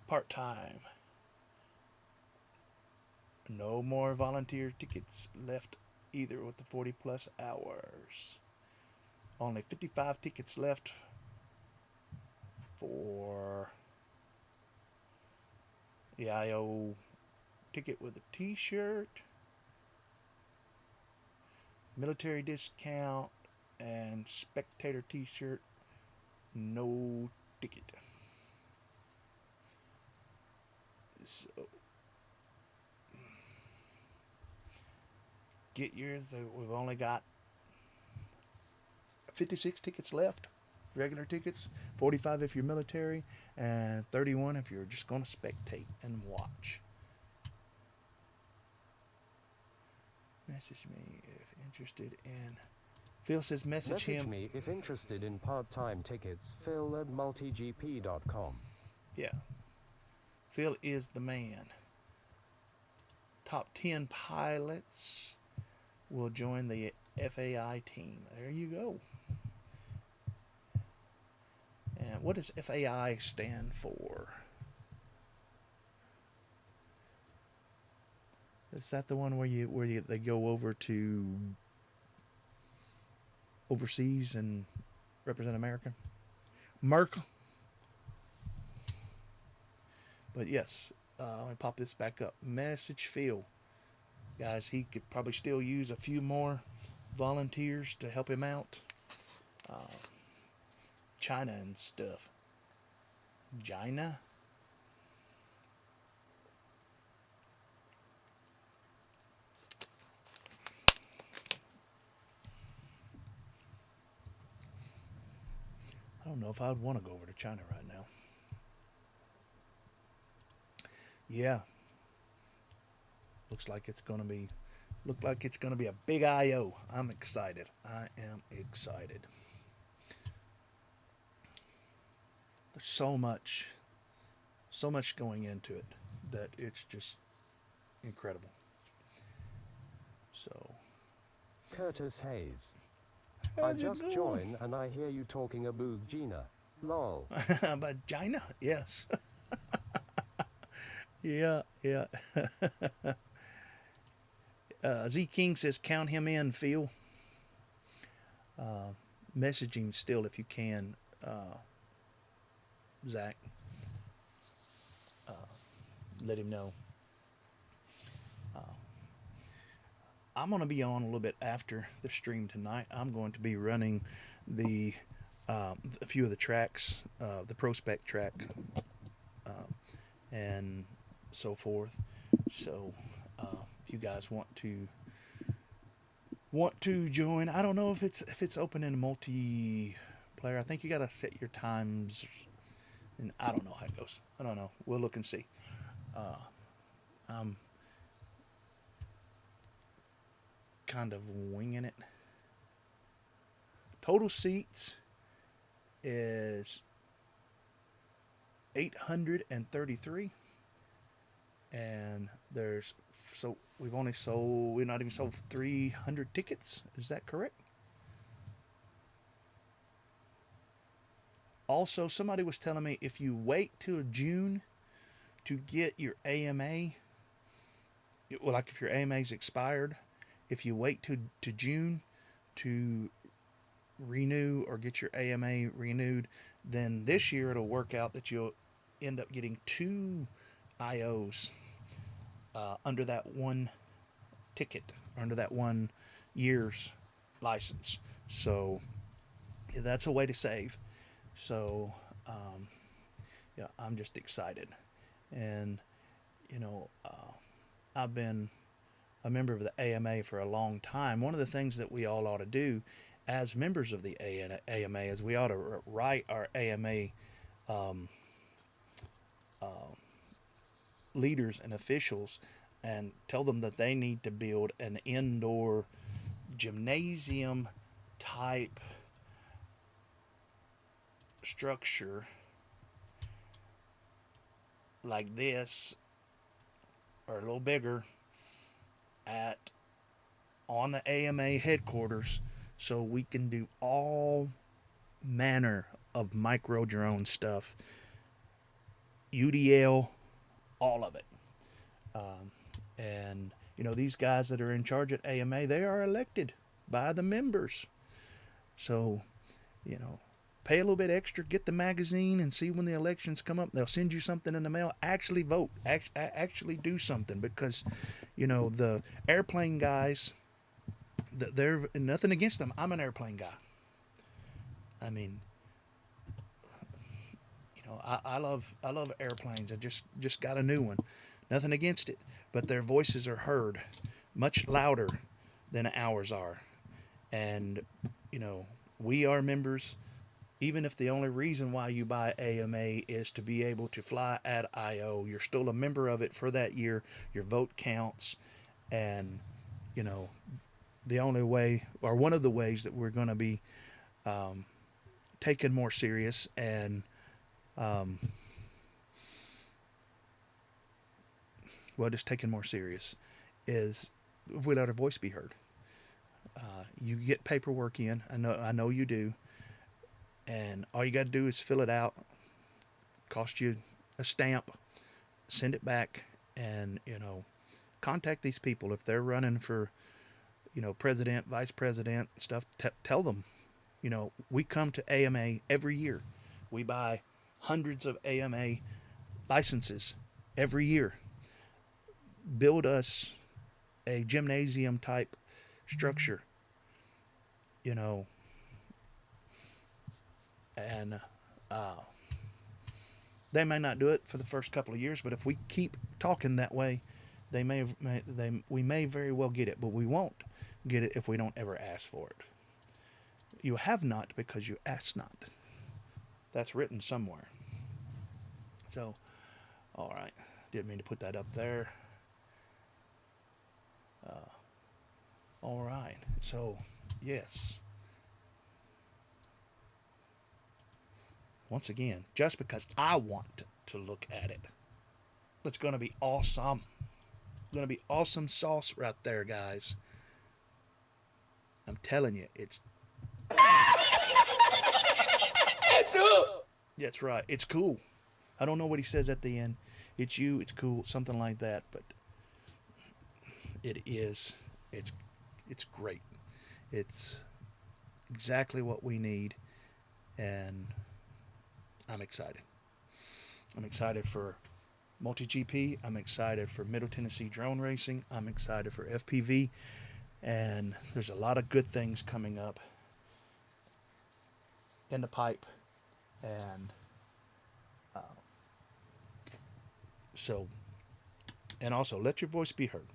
Speaker 3: part-time. No more volunteer tickets left either with the 40 plus hours. Only 55 tickets left for the IO ticket with a t-shirt, military discount, and spectator t-shirt. No ticket. So get yours. We've only got 56 tickets left. Regular tickets, 45 if you're military, and 31 if you're just going to spectate and watch. Message me if interested in. Phil says message him.
Speaker 4: Me if interested in part-time tickets. Phil@multigp.com.
Speaker 3: Yeah. Phil is the man. Top 10 pilots will join the FAI team. There you go. And what does FAI stand for? Is that the one where they go over to overseas and represent America. Merkel. But yes, let me pop this back up. Message Phil. Guys, he could probably still use a few more volunteers to help him out. China and stuff. China? I don't know if I'd want to go over to China right now. Yeah. Looks like it's gonna be a big IO. I'm excited. I am excited. There's so much going into it that it's just incredible. So
Speaker 4: Curtis Hayes. I just joined and I hear you talking about Gina. Lol.
Speaker 3: About China? Yes. Yeah. Z King says, count him in, Phil. Messaging still if you can, Zach. Let him know. I'm going to be on a little bit after the stream tonight. I'm going to be running a few of the tracks, the prospect track, and so forth. So if you guys want to join, I don't know if it's open in multiplayer. I think you got to set your times, and I don't know how it goes. I don't know. We'll look and see. I'm kind of winging it. Total seats is 833, and we've not even sold 300 tickets. Is that correct? Also, somebody was telling me if you wait till June to get your AMA, like if your AMA's expired, if you wait to June to renew or get your AMA renewed, then this year it'll work out that you'll end up getting 2 IOs under that one ticket, under that 1 year's license. So yeah, that's a way to save. So yeah, I'm just excited. And I've been a member of the AMA for a long time. One of the things that we all ought to do as members of the AMA is we ought to write our AMA leaders and officials and tell them that they need to build an indoor gymnasium type structure like this or a little bigger on the AMA headquarters, so we can do all manner of micro drone stuff, UDL, all of it. And these guys that are in charge at AMA, they are elected by the members. So pay a little bit extra, get the magazine, and see when the elections come up. They'll send you something in the mail. Actually vote. Actually do something, because the airplane guys, they're nothing against them. I'm an airplane guy. I mean, I love airplanes. I just got a new one. Nothing against it, but their voices are heard much louder than ours are. And we are members. Even if the only reason why you buy AMA is to be able to fly at IO, you're still a member of it for that year. Your vote counts. And, the only way, or one of the ways that we're going to be taken more serious and just taken more serious is if we let our voice be heard. You get paperwork in. I know you do. And all you got to do is fill it out, cost you a stamp, send it back, and, contact these people. If they're running for, president, vice president, stuff, tell them, You know, we come to AMA every year. We buy hundreds of AMA licenses every year. Build us a gymnasium type structure, you know, and they may not do it for the first couple of years, but if we keep talking that way, we may very well get it, but we won't get it if we don't ever ask for it. You have not because you ask not. That's written somewhere. So, all right, didn't mean to put that up there. All right, so yes. Once again, just because I want to look at it, it's going to be awesome. It's going to be awesome sauce right there, guys. I'm telling you, it's... That's right, it's cool. I don't know what he says at the end. It's you, it's cool, something like that, but it is. It's great. It's exactly what we need, and I'm excited. I'm excited for MultiGP. I'm excited for Middle Tennessee Drone Racing. I'm excited for FPV, and there's a lot of good things coming up in the pipe, and and also let your voice be heard.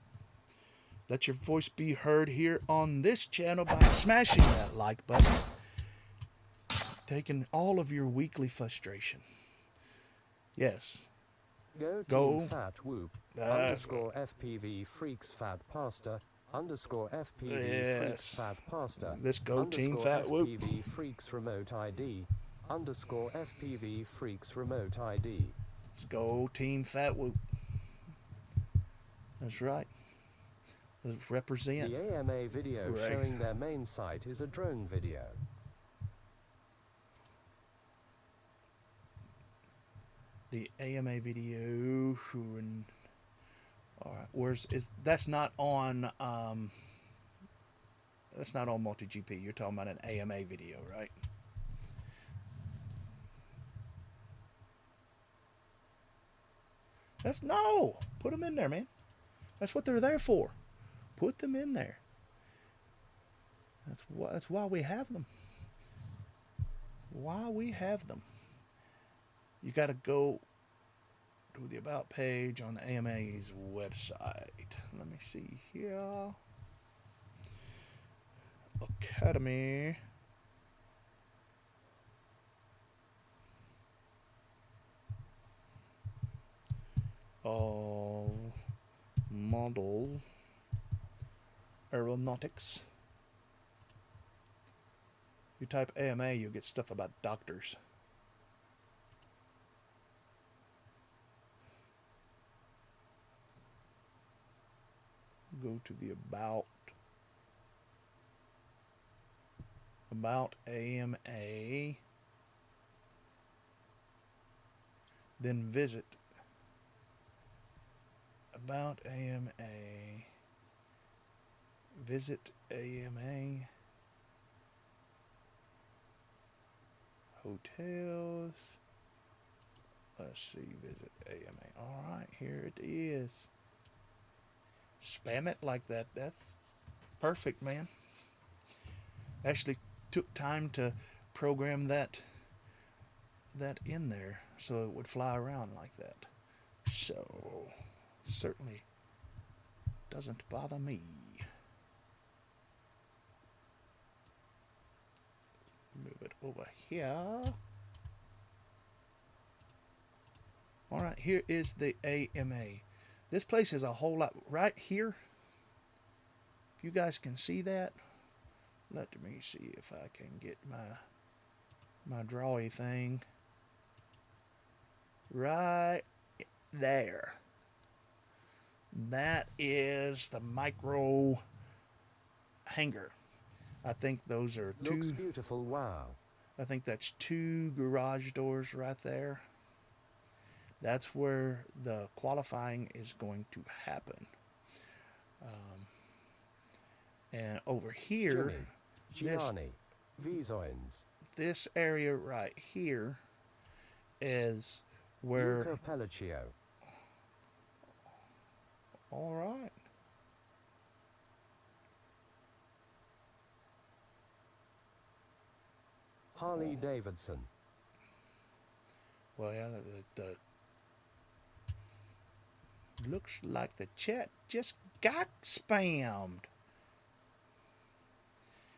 Speaker 3: Let your voice be heard here on this channel by smashing that like button, taking all of your weekly frustration. Yes.
Speaker 4: Go Team PhatWhoop underscore FPV Freaks PhatPastor underscore FPV Freaks PhatPastor.
Speaker 3: Let's go Team PhatWhoop.
Speaker 4: FPV Freaks Remote ID underscore FPV Freaks Remote ID.
Speaker 3: Let's go Team PhatWhoop. That's right. Let's represent.
Speaker 4: The AMA video showing their main site is a drone video.
Speaker 3: The AMA video. All right, that's not on MultiGP. You're talking about an AMA video, right? Put them in there, man. That's what they're there for. Put them in there. That's why we have them. Why we have them. You got to go to the About page on the AMA's website. Let me see here. Academy. Of Model Aeronautics. You type AMA, you get stuff about doctors. Go to the about AMA, then visit About AMA, visit AMA, hotels, let's see, visit AMA. All right, here it is. Spam it like that. That's perfect, man. Actually took time to program that in there so it would fly around like that. So certainly doesn't bother me. Move it over here. All right, here is the AMA. This place is a whole lot right here. If you guys can see that, let me see if I can get my drawy thing right there. That is the micro hangar. I think those are two.
Speaker 4: Looks beautiful, wow.
Speaker 3: I think that's 2 garage doors right there. That's where the qualifying is going to happen. And over here,
Speaker 4: Gianni, Visoins.
Speaker 3: This area right here is where...
Speaker 4: Luca Pelliccio.
Speaker 3: All right.
Speaker 4: Harley Davidson.
Speaker 3: Well, yeah, the looks like the chat just got spammed.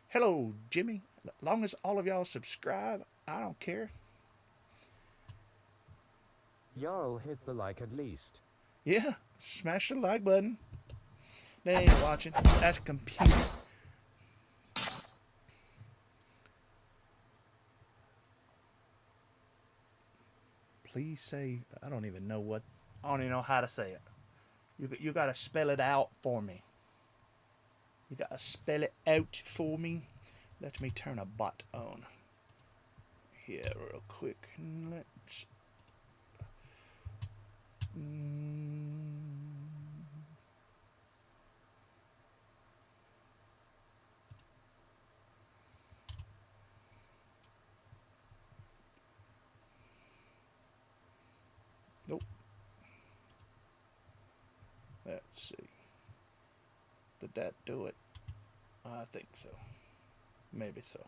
Speaker 3: Hello, Jimmy. As long as all of y'all subscribe, I don't care.
Speaker 4: Jarl hit the like at least.
Speaker 3: Yeah, smash the like button. They ain't watching. That's a computer. Please say, I don't even know what, I don't even know how to say it. You got to spell it out for me. You got to spell it out for me. Let me turn a bot on. Here, real quick. Let's... Nope. Let's see. Did that do it? I think so. Maybe so.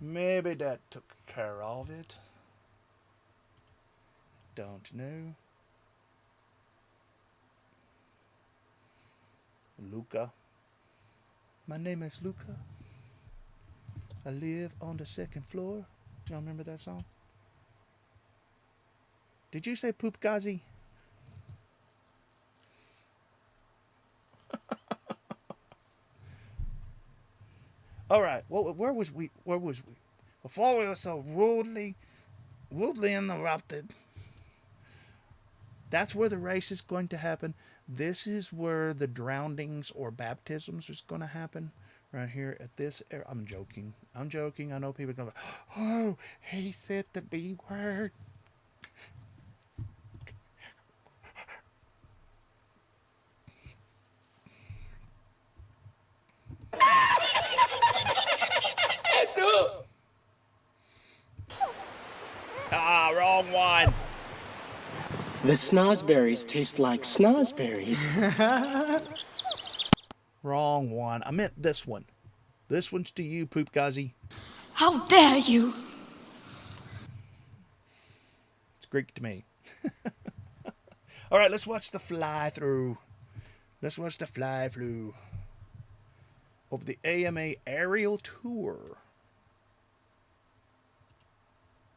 Speaker 3: Maybe that took care of it. Don't know. Luca. My name is Luca. I live on the second floor. Y'all remember that song? Did you say Poop Gazi? All right. Well, where was we? Where was we? Before we were so rudely interrupted. That's where the race is going to happen. This is where the drownings or baptisms is going to happen. Right here at this area. I'm joking. I'm joking. I know people are going to go, oh, he said the B word. Ah, wrong one.
Speaker 6: The snozberries taste like snozberries.
Speaker 3: Wrong one. I meant this one. This one's to you, Poop Gazi.
Speaker 7: How dare you?
Speaker 3: It's Greek to me. All right, let's watch the fly through. Let's watch the fly through of the AMA aerial tour.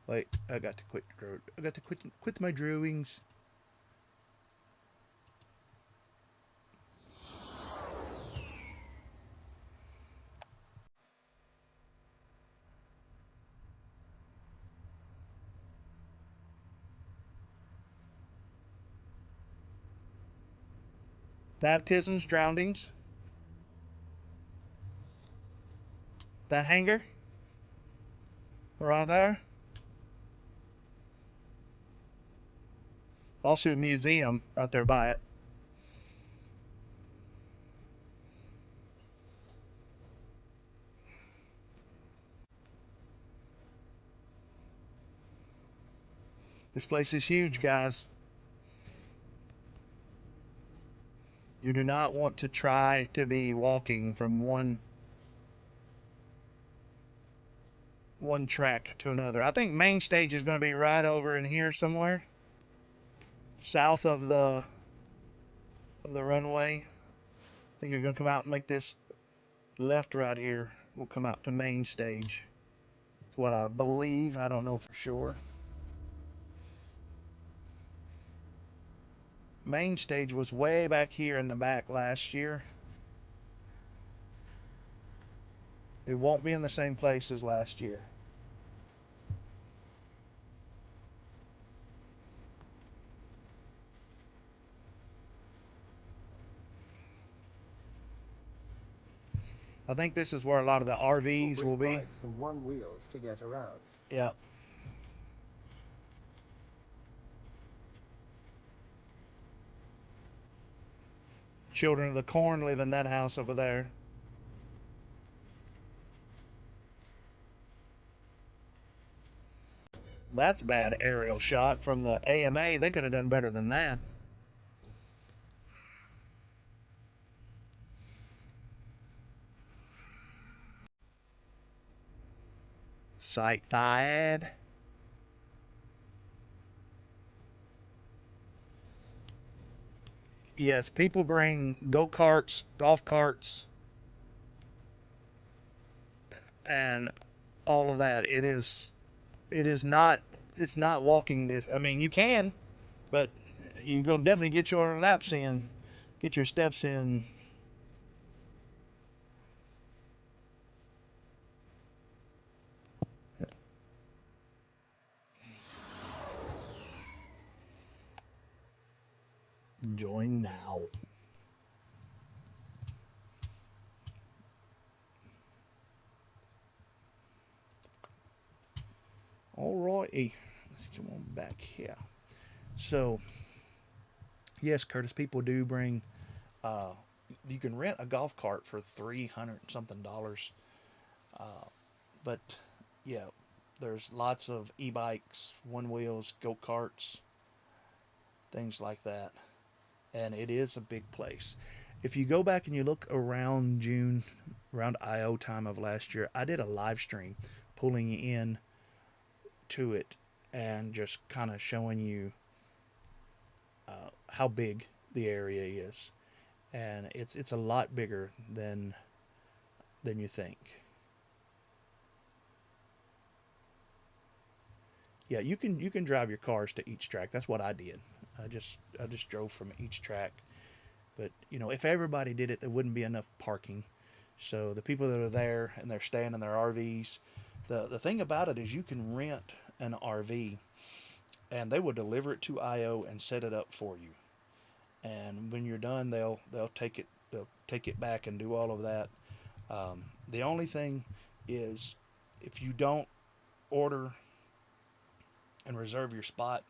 Speaker 3: Wait, I got to quit. I got to quit my drawings. Baptisms, drownings. The hangar. Right there. Also a museum right there by it. This place is huge, guys. You do not want to try to be walking from one track to another. I think main stage is going to be right over in here somewhere, south of the runway. I think you're going to come out and make this left right here. We'll come out to main stage. That's what I believe. I don't know for sure. Main stage was way back here in the back last year. It won't be in the same place as last year. I think this is where a lot of the RVs will be.
Speaker 4: And one wheels to get around.
Speaker 3: Yeah. Children of the Corn live in that house over there. that's a bad aerial shot from the AMA. They could have done better than that. Sight diad. Yes, people bring go-karts, golf carts, and all of that. It is not, it's not walking this. I mean, you can, but you go definitely get your laps in, get your steps in. Join now. Alrighty, let's come on back here. So, yes, Curtis, people do bring. You can rent a golf cart for $300 something. But yeah, there's lots of e-bikes, one wheels, go karts, things like that, and it is a big place. If you go back and you look around June, around I/O time of last year, I did a live stream pulling in to it and just kind of showing you how big the area is, and it's a lot bigger than you think. Yeah, you can drive your cars to each track. That's what I did. I just drove from each track. But you know, if everybody did it, there wouldn't be enough parking. So the people that are there and they're staying in their RVs, the thing about it is you can rent an RV and they will deliver it to IO and set it up for you. And when you're done, they'll take it back and do all of that. The only thing is, if you don't order and reserve your spot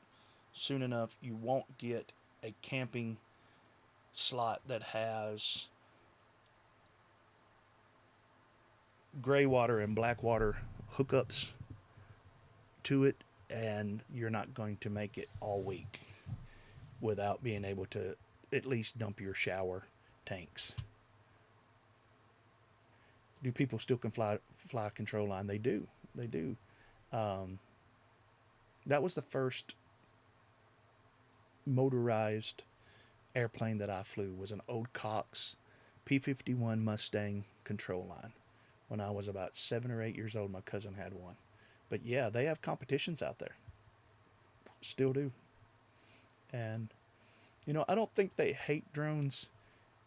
Speaker 3: soon enough, you won't get a camping slot that has gray water and black water hookups to it, and you're not going to make it all week without being able to at least dump your shower tanks. Do people still can fly control line? They do. They do. That was the first motorized airplane that I flew. Was an old Cox P-51 Mustang control line. When I was about 7 or 8 years old, my cousin had one. But yeah, they have competitions out there. Still do. And you know, I don't think they hate drones.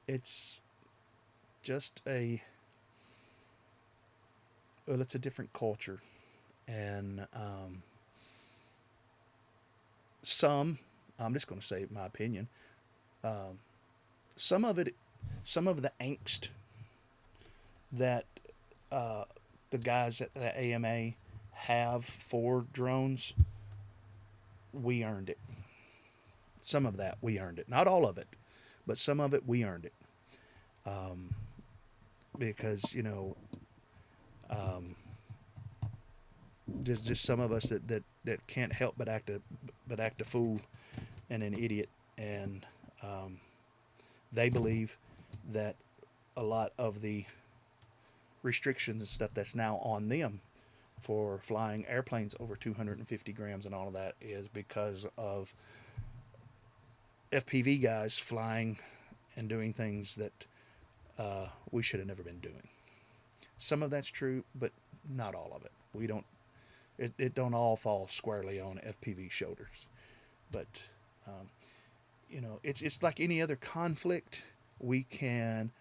Speaker 3: It's just it's a different culture, and I'm just going to say my opinion. Some of the angst that the guys at the AMA have for drones, we earned it. Some of that we earned it. Not all of it, but some of it we earned it. Because you know, there's just some of us that can't help but act a fool and an idiot, and they believe that a lot of the restrictions and stuff that's now on them for flying airplanes over 250 grams and all of that is because of FPV guys flying and doing things that we should have never been doing. Some of that's true, but not all of it. We don't. It don't all fall squarely on FPV shoulders. But you know, it's like any other conflict. We can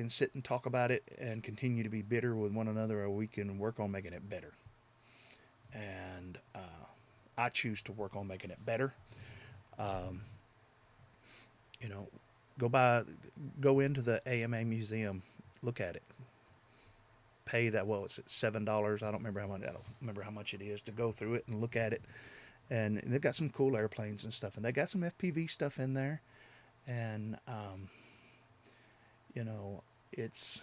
Speaker 3: sit and talk about it and continue to be bitter with one another, or we can work on making it better. And I choose to work on making it better. You know, go into the AMA museum, look at it. Pay that, well, it's $7. I don't remember how much it is to go through it and look at it. And they've got some cool airplanes and stuff, and they got some FPV stuff in there. And you know, it's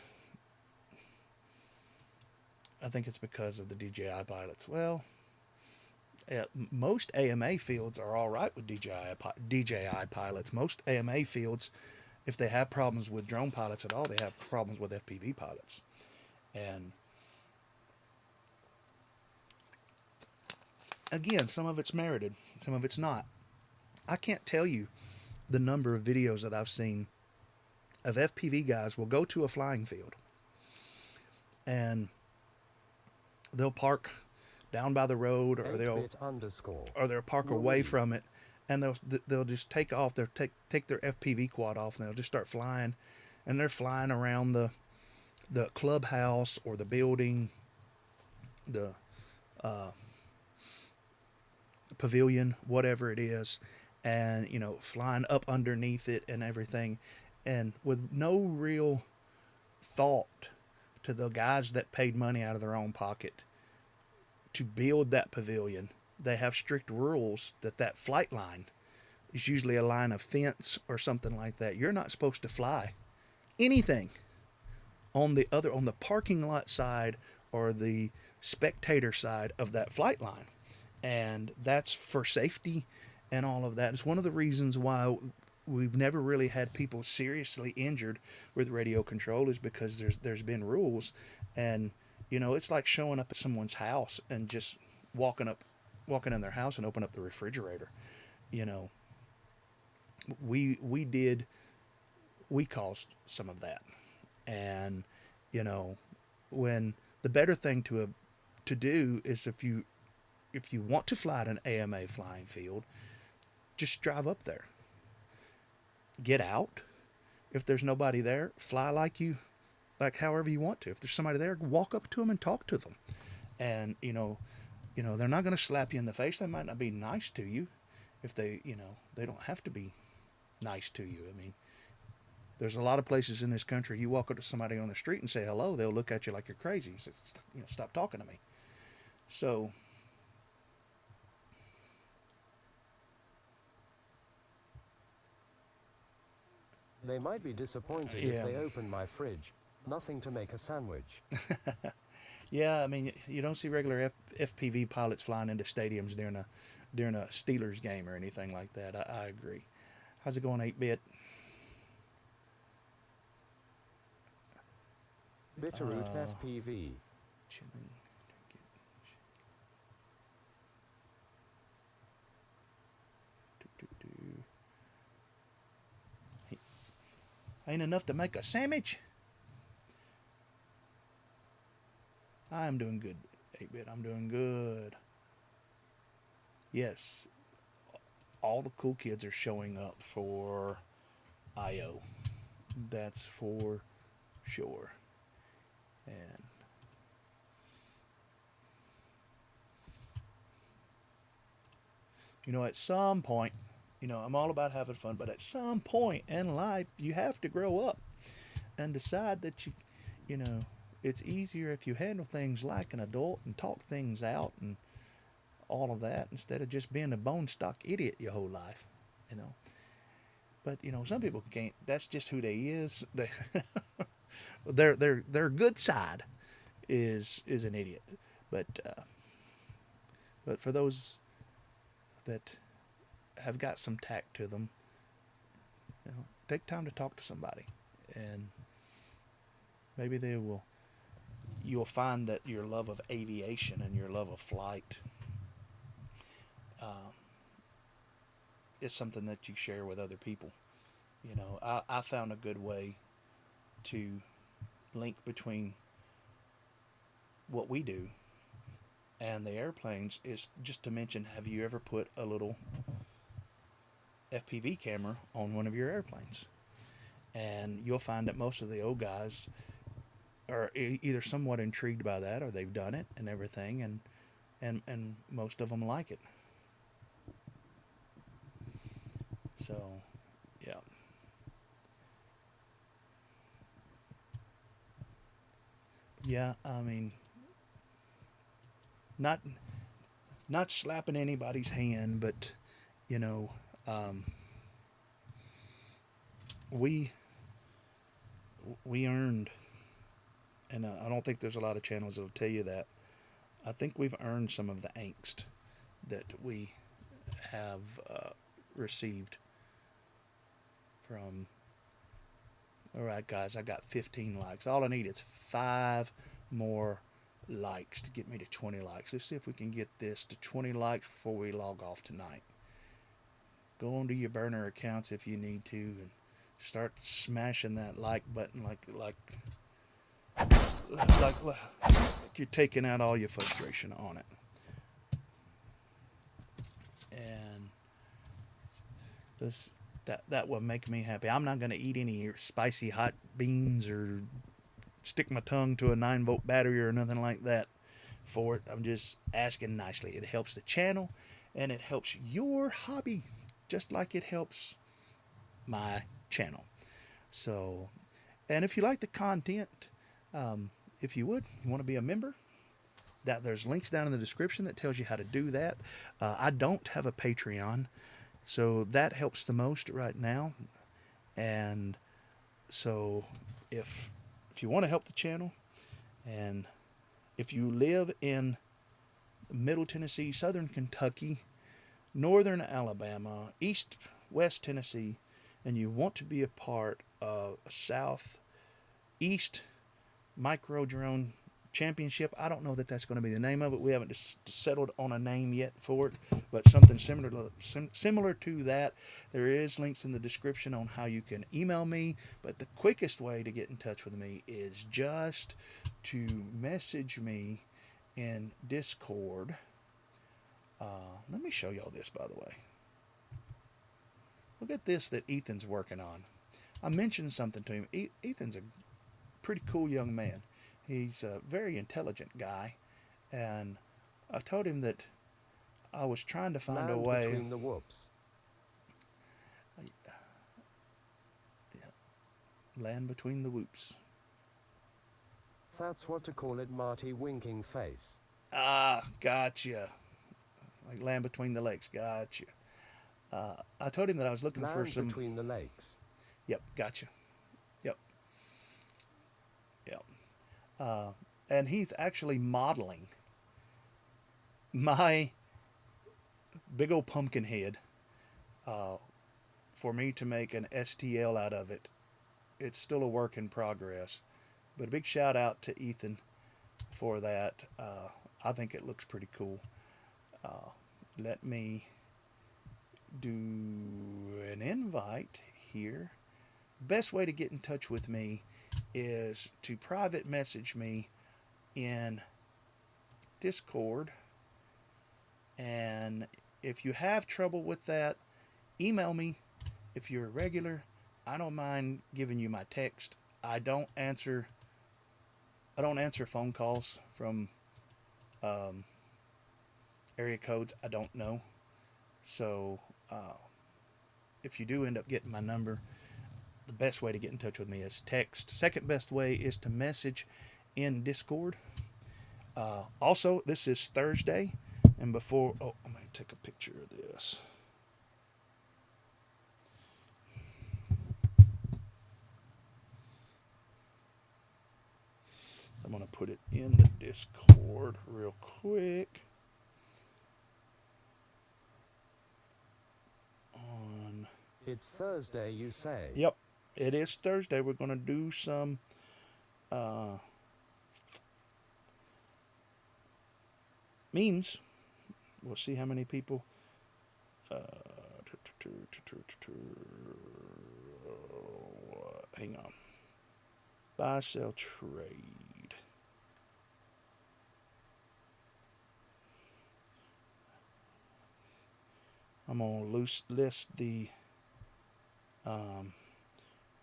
Speaker 3: I think it's because of the DJI pilots. Well, most AMA fields are all right with DJI pilots. Most AMA fields, if they have problems with drone pilots at all, they have problems with FPV pilots. And again, some of it's merited, some of it's not. I can't tell you the number of videos that I've seen of FPV guys will go to a flying field and they'll park down by the road, or they'll park away from it, and they'll just take off. They'll take their FPV quad off, and they'll just start flying, and they're flying around the clubhouse or the building, the pavilion, whatever it is, and flying up underneath it and everything, and with no real thought to the guys that paid money out of their own pocket to build that pavilion. They have strict rules that flight line is usually a line of fence or something like that. You're not supposed to fly anything on the parking lot side or the spectator side of that flight line. And that's for safety and all of that. It's one of the reasons why we've never really had people seriously injured with radio control, is because there's been rules. And it's like showing up at someone's house and just walking in their house and open up the refrigerator. We caused some of that. And when the better thing to do is, if you want to fly at an AMA flying field, just drive up there. Get out. If there's nobody there, fly like however you want to. If there's somebody there, walk up to them and talk to them. And they're not going to slap you in the face. They might not be nice to you. If they don't have to be nice to you. I mean, there's a lot of places in this country, you walk up to somebody on the street and say hello, they'll look at you like you're crazy and say, stop talking to me. So
Speaker 4: they might be disappointed if they open my fridge. Nothing to make a sandwich.
Speaker 3: Yeah, I mean, you don't see regular FPV pilots flying into stadiums during a Steelers game or anything like that. I agree. How's it going, 8-bit?
Speaker 4: Bitterroot FPV.
Speaker 3: Chilling. Ain't enough to make a sandwich? I'm doing good, 8-bit. I'm doing good. Yes, all the cool kids are showing up for I.O. That's for sure. And at some point, I'm all about having fun, but at some point in life, you have to grow up and decide that it's easier if you handle things like an adult and talk things out and all of that, instead of just being a bone stock idiot your whole life, But some people can't. That's just who they is. Their good side is an idiot. But for those that have got some tact to them, take time to talk to somebody, and maybe you'll find that your love of aviation and your love of flight is something that you share with other people. I found a good way to link between what we do and the airplanes is just to mention, have you ever put a little FPV camera on one of your airplanes? And you'll find that most of the old guys are either somewhat intrigued by that, or they've done it and everything, and most of them like it. So, yeah. Yeah, I mean, not slapping anybody's hand, but we earned and I don't think there's a lot of channels that'll tell you that. I think we've earned some of the angst that we have received from. All right, guys, I got 15 likes. All I need is 5 more likes to get me to 20 likes. Let's see if we can get this to 20 likes before we log off tonight. Go onto your burner accounts if you need to and start smashing that like button like you're taking out all your frustration on it. And that will make me happy. I'm not going to eat any spicy hot beans or stick my tongue to a 9-volt battery or nothing like that for it. I'm just asking nicely. It helps the channel and it helps your hobby just like it helps my channel. So, and if you like the content, if you want to be a member, there's links down in the description that tells you how to do that. I don't have a Patreon, so that helps the most right now. And so if you want to help the channel, and if you live in Middle Tennessee, Southern Kentucky, Northern Alabama, West Tennessee, and you want to be a part of a Southeast Micro Drone Championship, I don't know that that's going to be the name of it. We haven't settled on a name yet for it, but something similar to that. There is links in the description on how you can email me, but the quickest way to get in touch with me is just to message me in Discord. Let me show y'all this, by the way. Look at this that Ethan's working on. I mentioned something to him. Ethan's a pretty cool young man. He's a very intelligent guy, and I told him that I was trying to find a way.
Speaker 4: Between the whoops.
Speaker 3: Yeah. Land between the whoops.
Speaker 4: That's what to call it, Marty winking face.
Speaker 3: Ah, gotcha. Like land between the lakes, gotcha. I told him that I was looking for some.
Speaker 4: Between the lakes.
Speaker 3: Yep, gotcha. Yep. And he's actually modeling my big old pumpkin head for me to make an STL out of it. It's still a work in progress, but a big shout out to Ethan for that. I think it looks pretty cool. Let me do an invite here. Best way to get in touch with me is to private message me in Discord, and if you have trouble with that, email me. If you're a regular, I don't mind giving you my text. I don't answer phone calls from area codes I don't know. So if you do end up getting my number, the best way to get in touch with me is text. Second best way is to message in Discord. Also, this is Thursday, and before, I'm going to take a picture of this. I'm going to put it in the Discord real quick.
Speaker 4: It's Thursday, you say?
Speaker 3: Yep, it is Thursday. We're going to do some memes. We'll see how many people. Hang on. Buy, sell, trade. I'm going to list the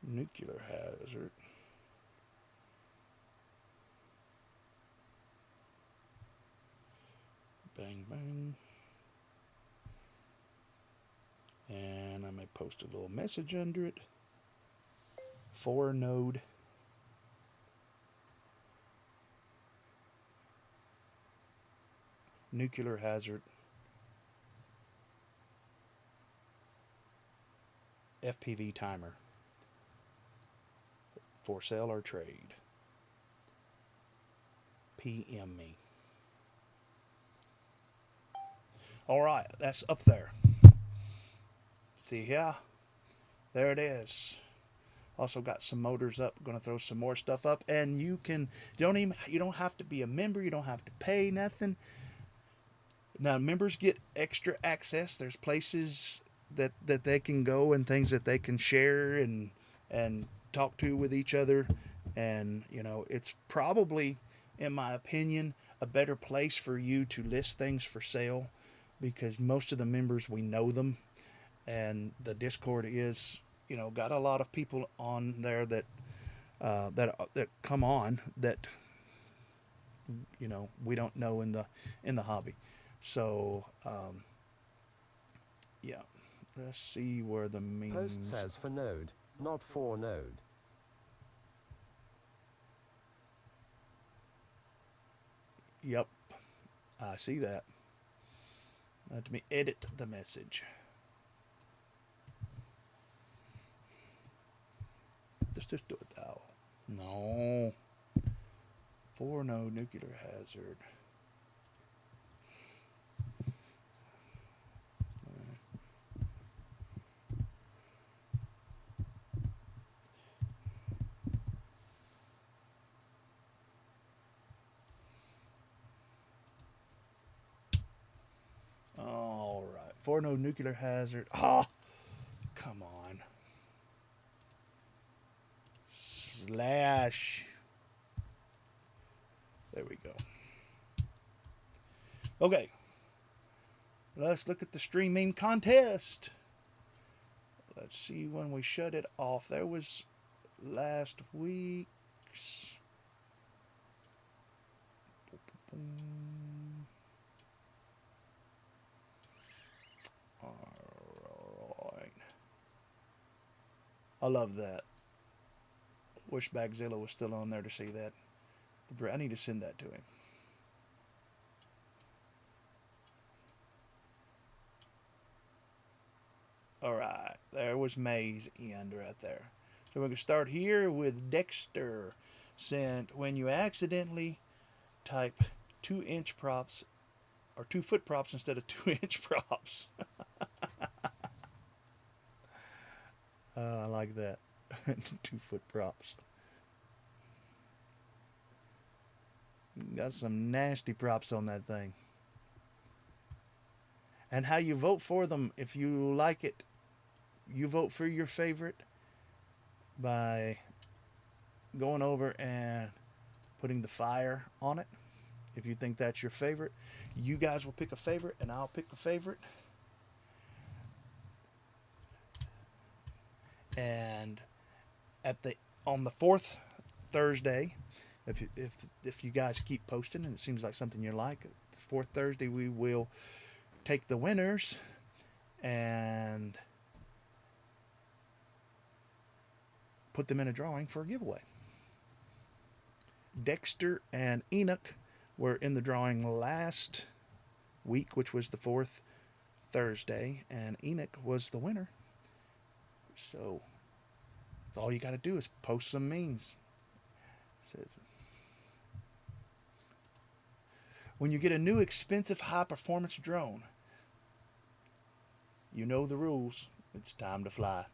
Speaker 3: nuclear hazard. Bang, bang. And I may post a little message under it. 4-node. Nuclear hazard. FPV timer. For sale or trade. PM me. All right, that's up there. See here? There it is. Also got some motors up. Going to throw some more stuff up, and you don't have to be a member. You don't have to pay nothing. Now members get extra access. There's places that they can go and things that they can share and talk to with each other, and it's probably, in my opinion, a better place for you to list things for sale, because most of the members, we know them, and the Discord is got a lot of people on there that come on that we don't know in the hobby. So yeah, let's see where the means.
Speaker 4: Post says for node, not for node.
Speaker 3: Yep, I see that. Let me edit the message. Let's just do it though. No. 4 node nuclear hazard. All right. 4 node nuclear hazard. Ah, come on. Slash. There we go. Okay. Let's look at the streaming contest. Let's see when we shut it off. There was last week's. Alright. I love that. Wish HDzero was still on there to see that. I need to send that to him. Alright, there was May's end right there. So we're going to start here with Dexter. Sent when you accidentally type 2-inch props or 2-foot props instead of 2-inch props. I like that. 2-foot props. Got some nasty props on that thing. And how you vote for them, if you like it, you vote for your favorite by going over and putting the fire on it. If you think that's your favorite, you guys will pick a favorite and I'll pick a favorite. And on the 4th Thursday, if you guys keep posting and it seems like something you like, the 4th Thursday we will take the winners and put them in a drawing for a giveaway. Dexter and Enoch were in the drawing last week, which was the 4th Thursday, and Enoch was the winner. So that's all you got to do is post some memes. It says, when you get a new expensive high performance drone, you know the rules. It's time to fly.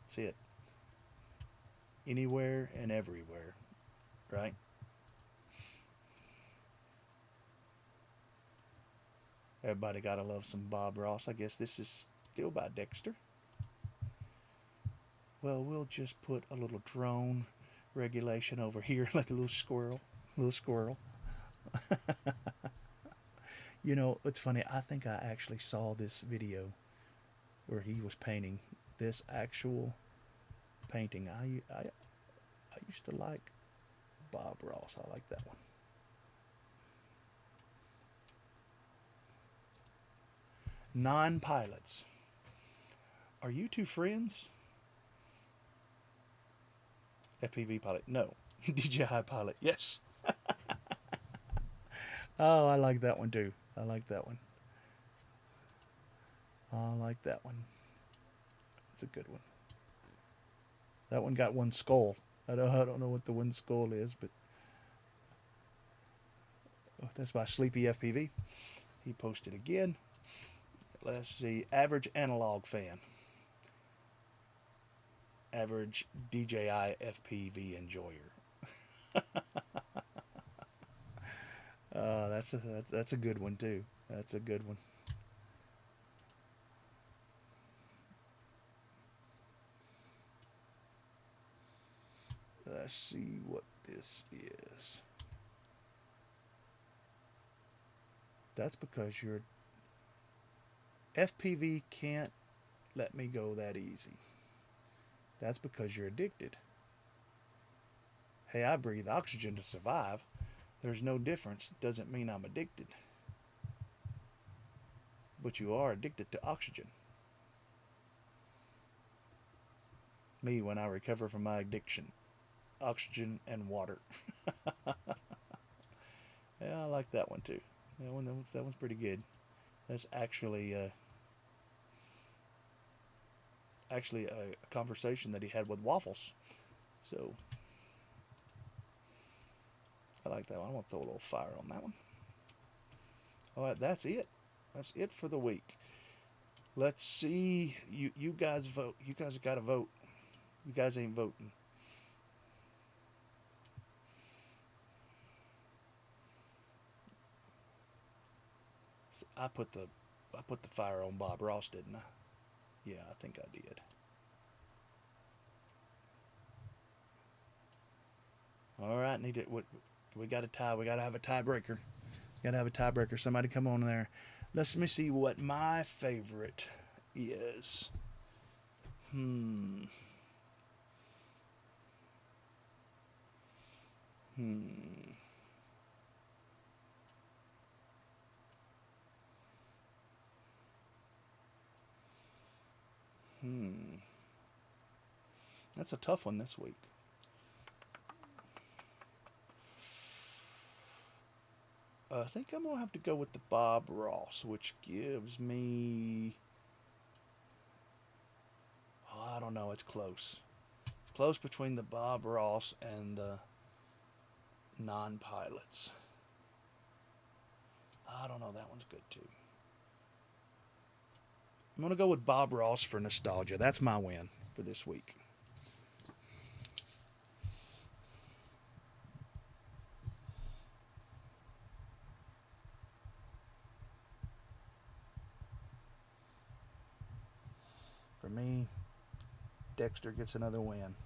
Speaker 3: That's it. Anywhere and everywhere, right? Everybody gotta love some Bob Ross. I guess this is still by Dexter. Well, we'll just put a little drone regulation over here, like a little squirrel. You know, it's funny. I think I actually saw this video where he was painting this actual painting. I used to like Bob Ross. I like that one. Non-pilots. Are you two friends? FPV pilot. No. DJI pilot. Yes. Oh, I like that one too. I like that one. It's a good one. That one got one skull. I don't know what the one skull is, but That's by Sleepy FPV. He posted again. Let's see. Average analog fan. Average DJI FPV enjoyer. That's a good one too. That's a good one. Let's see what this is. That's because your FPV can't let me go that easy. That's because you're addicted. Hey, I breathe oxygen to survive. There's no difference. Doesn't mean I'm addicted. But you are addicted to oxygen. Me, when I recover from my addiction. Oxygen and water. Yeah, I like that one too. That one's pretty good. That's actually a conversation that he had with Waffles. So I like that one. I want to throw a little fire on that one. All right, that's it. That's it for the week. Let's see. You guys vote. You guys got to vote. You guys ain't voting. I put the fire on Bob Ross, didn't I? Yeah, I think I did. All right, we got a tie. We got to have a tiebreaker. Got to have a tiebreaker. Somebody come on there. Let me see what my favorite is. That's a tough one this week. I think I'm going to have to go with the Bob Ross, which gives me... Oh, I don't know. It's close. It's close between the Bob Ross and the non-pilots. I don't know. That one's good, too. I'm going to go with Bob Ross for nostalgia. That's my win for this week. For me, Dexter gets another win.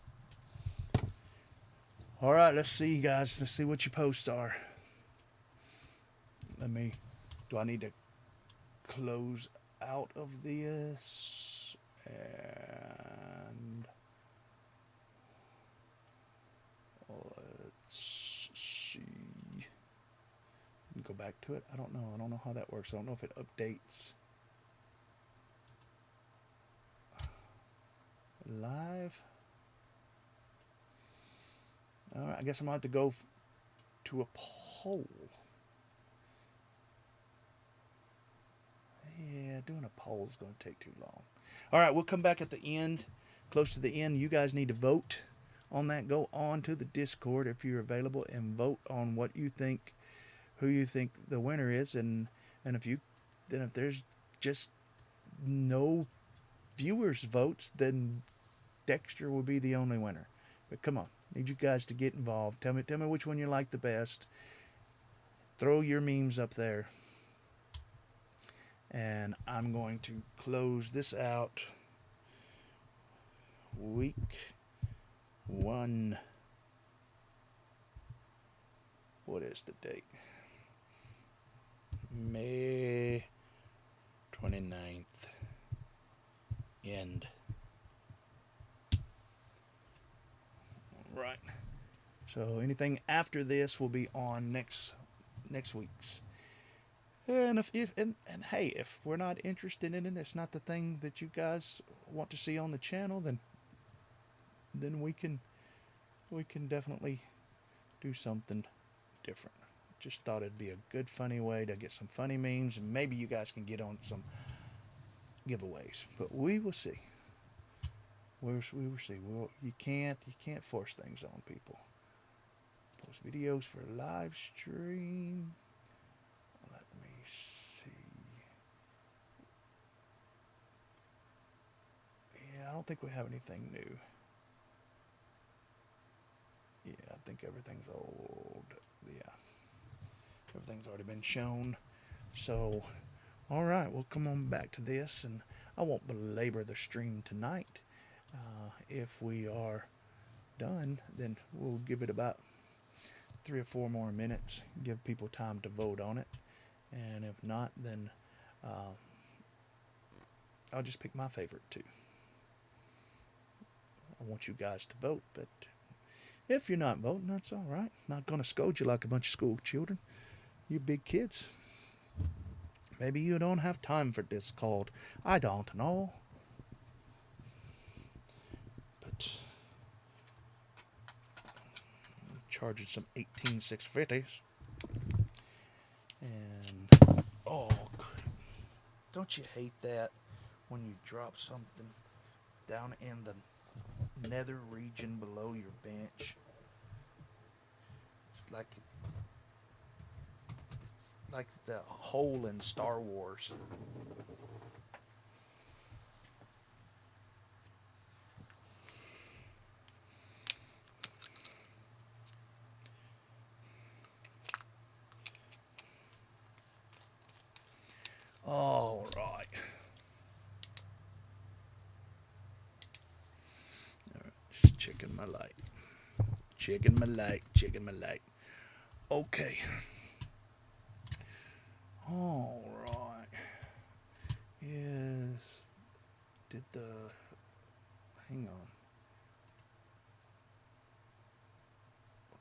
Speaker 3: All right, let's see, guys. Let's see what your posts are. Do I need to close out of this? And let's see. Go back to it. I don't know how that works. I don't know if it updates live. All right, I guess I'm going to have to go to a poll. Yeah, doing a poll is going to take too long. All right, we'll come back at the end, close to the end. You guys need to vote on that. Go on to the Discord if you're available and vote on what you think, who you think the winner is, and if there's just no viewers' votes, then Dexter will be the only winner. But come on, need you guys to get involved. Tell me which one you like the best. Throw your memes up there. And I'm going to close this out. Week 1. What is the date? May 29th. End. Right. So anything after this will be on next week's. And hey, if we're not interested in it, it's not the thing that you guys want to see on the channel, then we can definitely do something different. Just thought it'd be a good, funny way to get some funny memes, and maybe you guys can get on some giveaways. But we will see. We will see. You can't force things on people. Post videos for live stream. don't think we have anything new. Yeah, I think everything's old. Yeah, everything's already been shown. So, all right, we'll come on back to this, and I won't belabor the stream tonight. If we are done, then we'll give it about 3 or 4 more minutes, give people time to vote on it, and if not, then I'll just pick my favorite 2. I want you guys to vote, but if you're not voting, that's all right. Not going to scold you like a bunch of school children. You big kids. Maybe you don't have time for this called I don't and all. But I'm charging some 18650s. And oh, don't you hate that when you drop something down in the nether region below your bench? It's like the hole in Star Wars. All right. Just checking my light. Checking my light. Okay. All right. Hang on.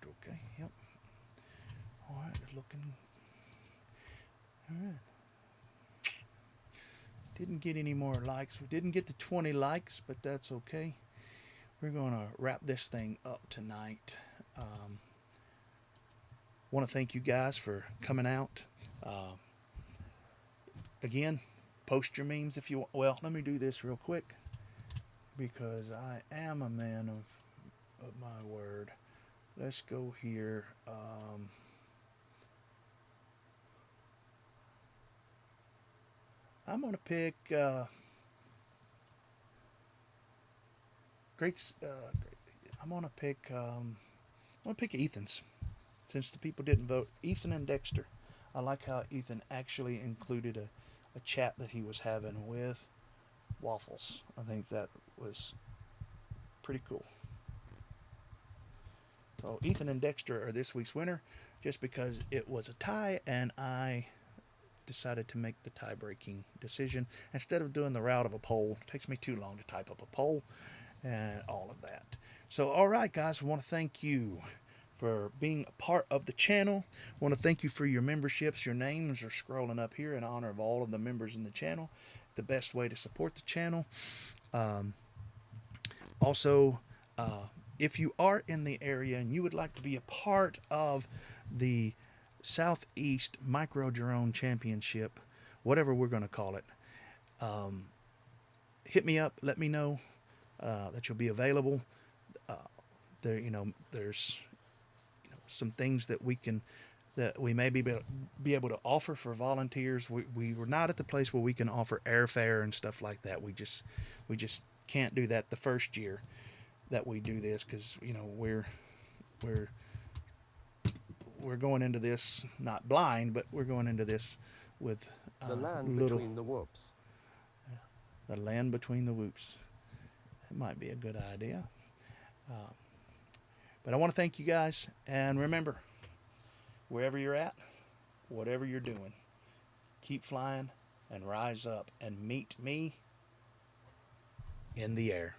Speaker 3: Okay, yep. All right, looking. All right. Didn't get any more likes. We didn't get to 20 likes, but that's okay. We're going to wrap this thing up tonight. Want to thank you guys for coming out. Again, post your memes if you want. Well, let me do this real quick because I am a man of my word. Let's go here. I'm going to pick I'm going to pick Ethan's. Since the people didn't vote, Ethan and Dexter. I like how Ethan actually included a chat that he was having with Waffles. I think that was pretty cool. So Ethan and Dexter are this week's winner just because it was a tie and I decided to make the tie-breaking decision instead of doing the route of a poll. It takes me too long to type up a poll and all of that. So, all right, guys, I want to thank you for being a part of the channel. I want to thank you for your memberships. Your names are scrolling up here in honor of all of the members in the channel. The best way to support the channel. Also, if you are in the area and you would like to be a part of the Southeast Micro Drone Championship, whatever we're going to call it, hit me up. Let me know that you'll be available. There's some things that we may be able to offer for volunteers. We're not at the place where we can offer airfare and stuff like that. We just can't do that the first year that we do this because we're going into this not blind, but we're going into this with
Speaker 4: the land between the whoops.
Speaker 3: The land between the whoops. It might be a good idea. But I want to thank you guys, and remember, wherever you're at, whatever you're doing, keep flying and rise up and meet me in the air.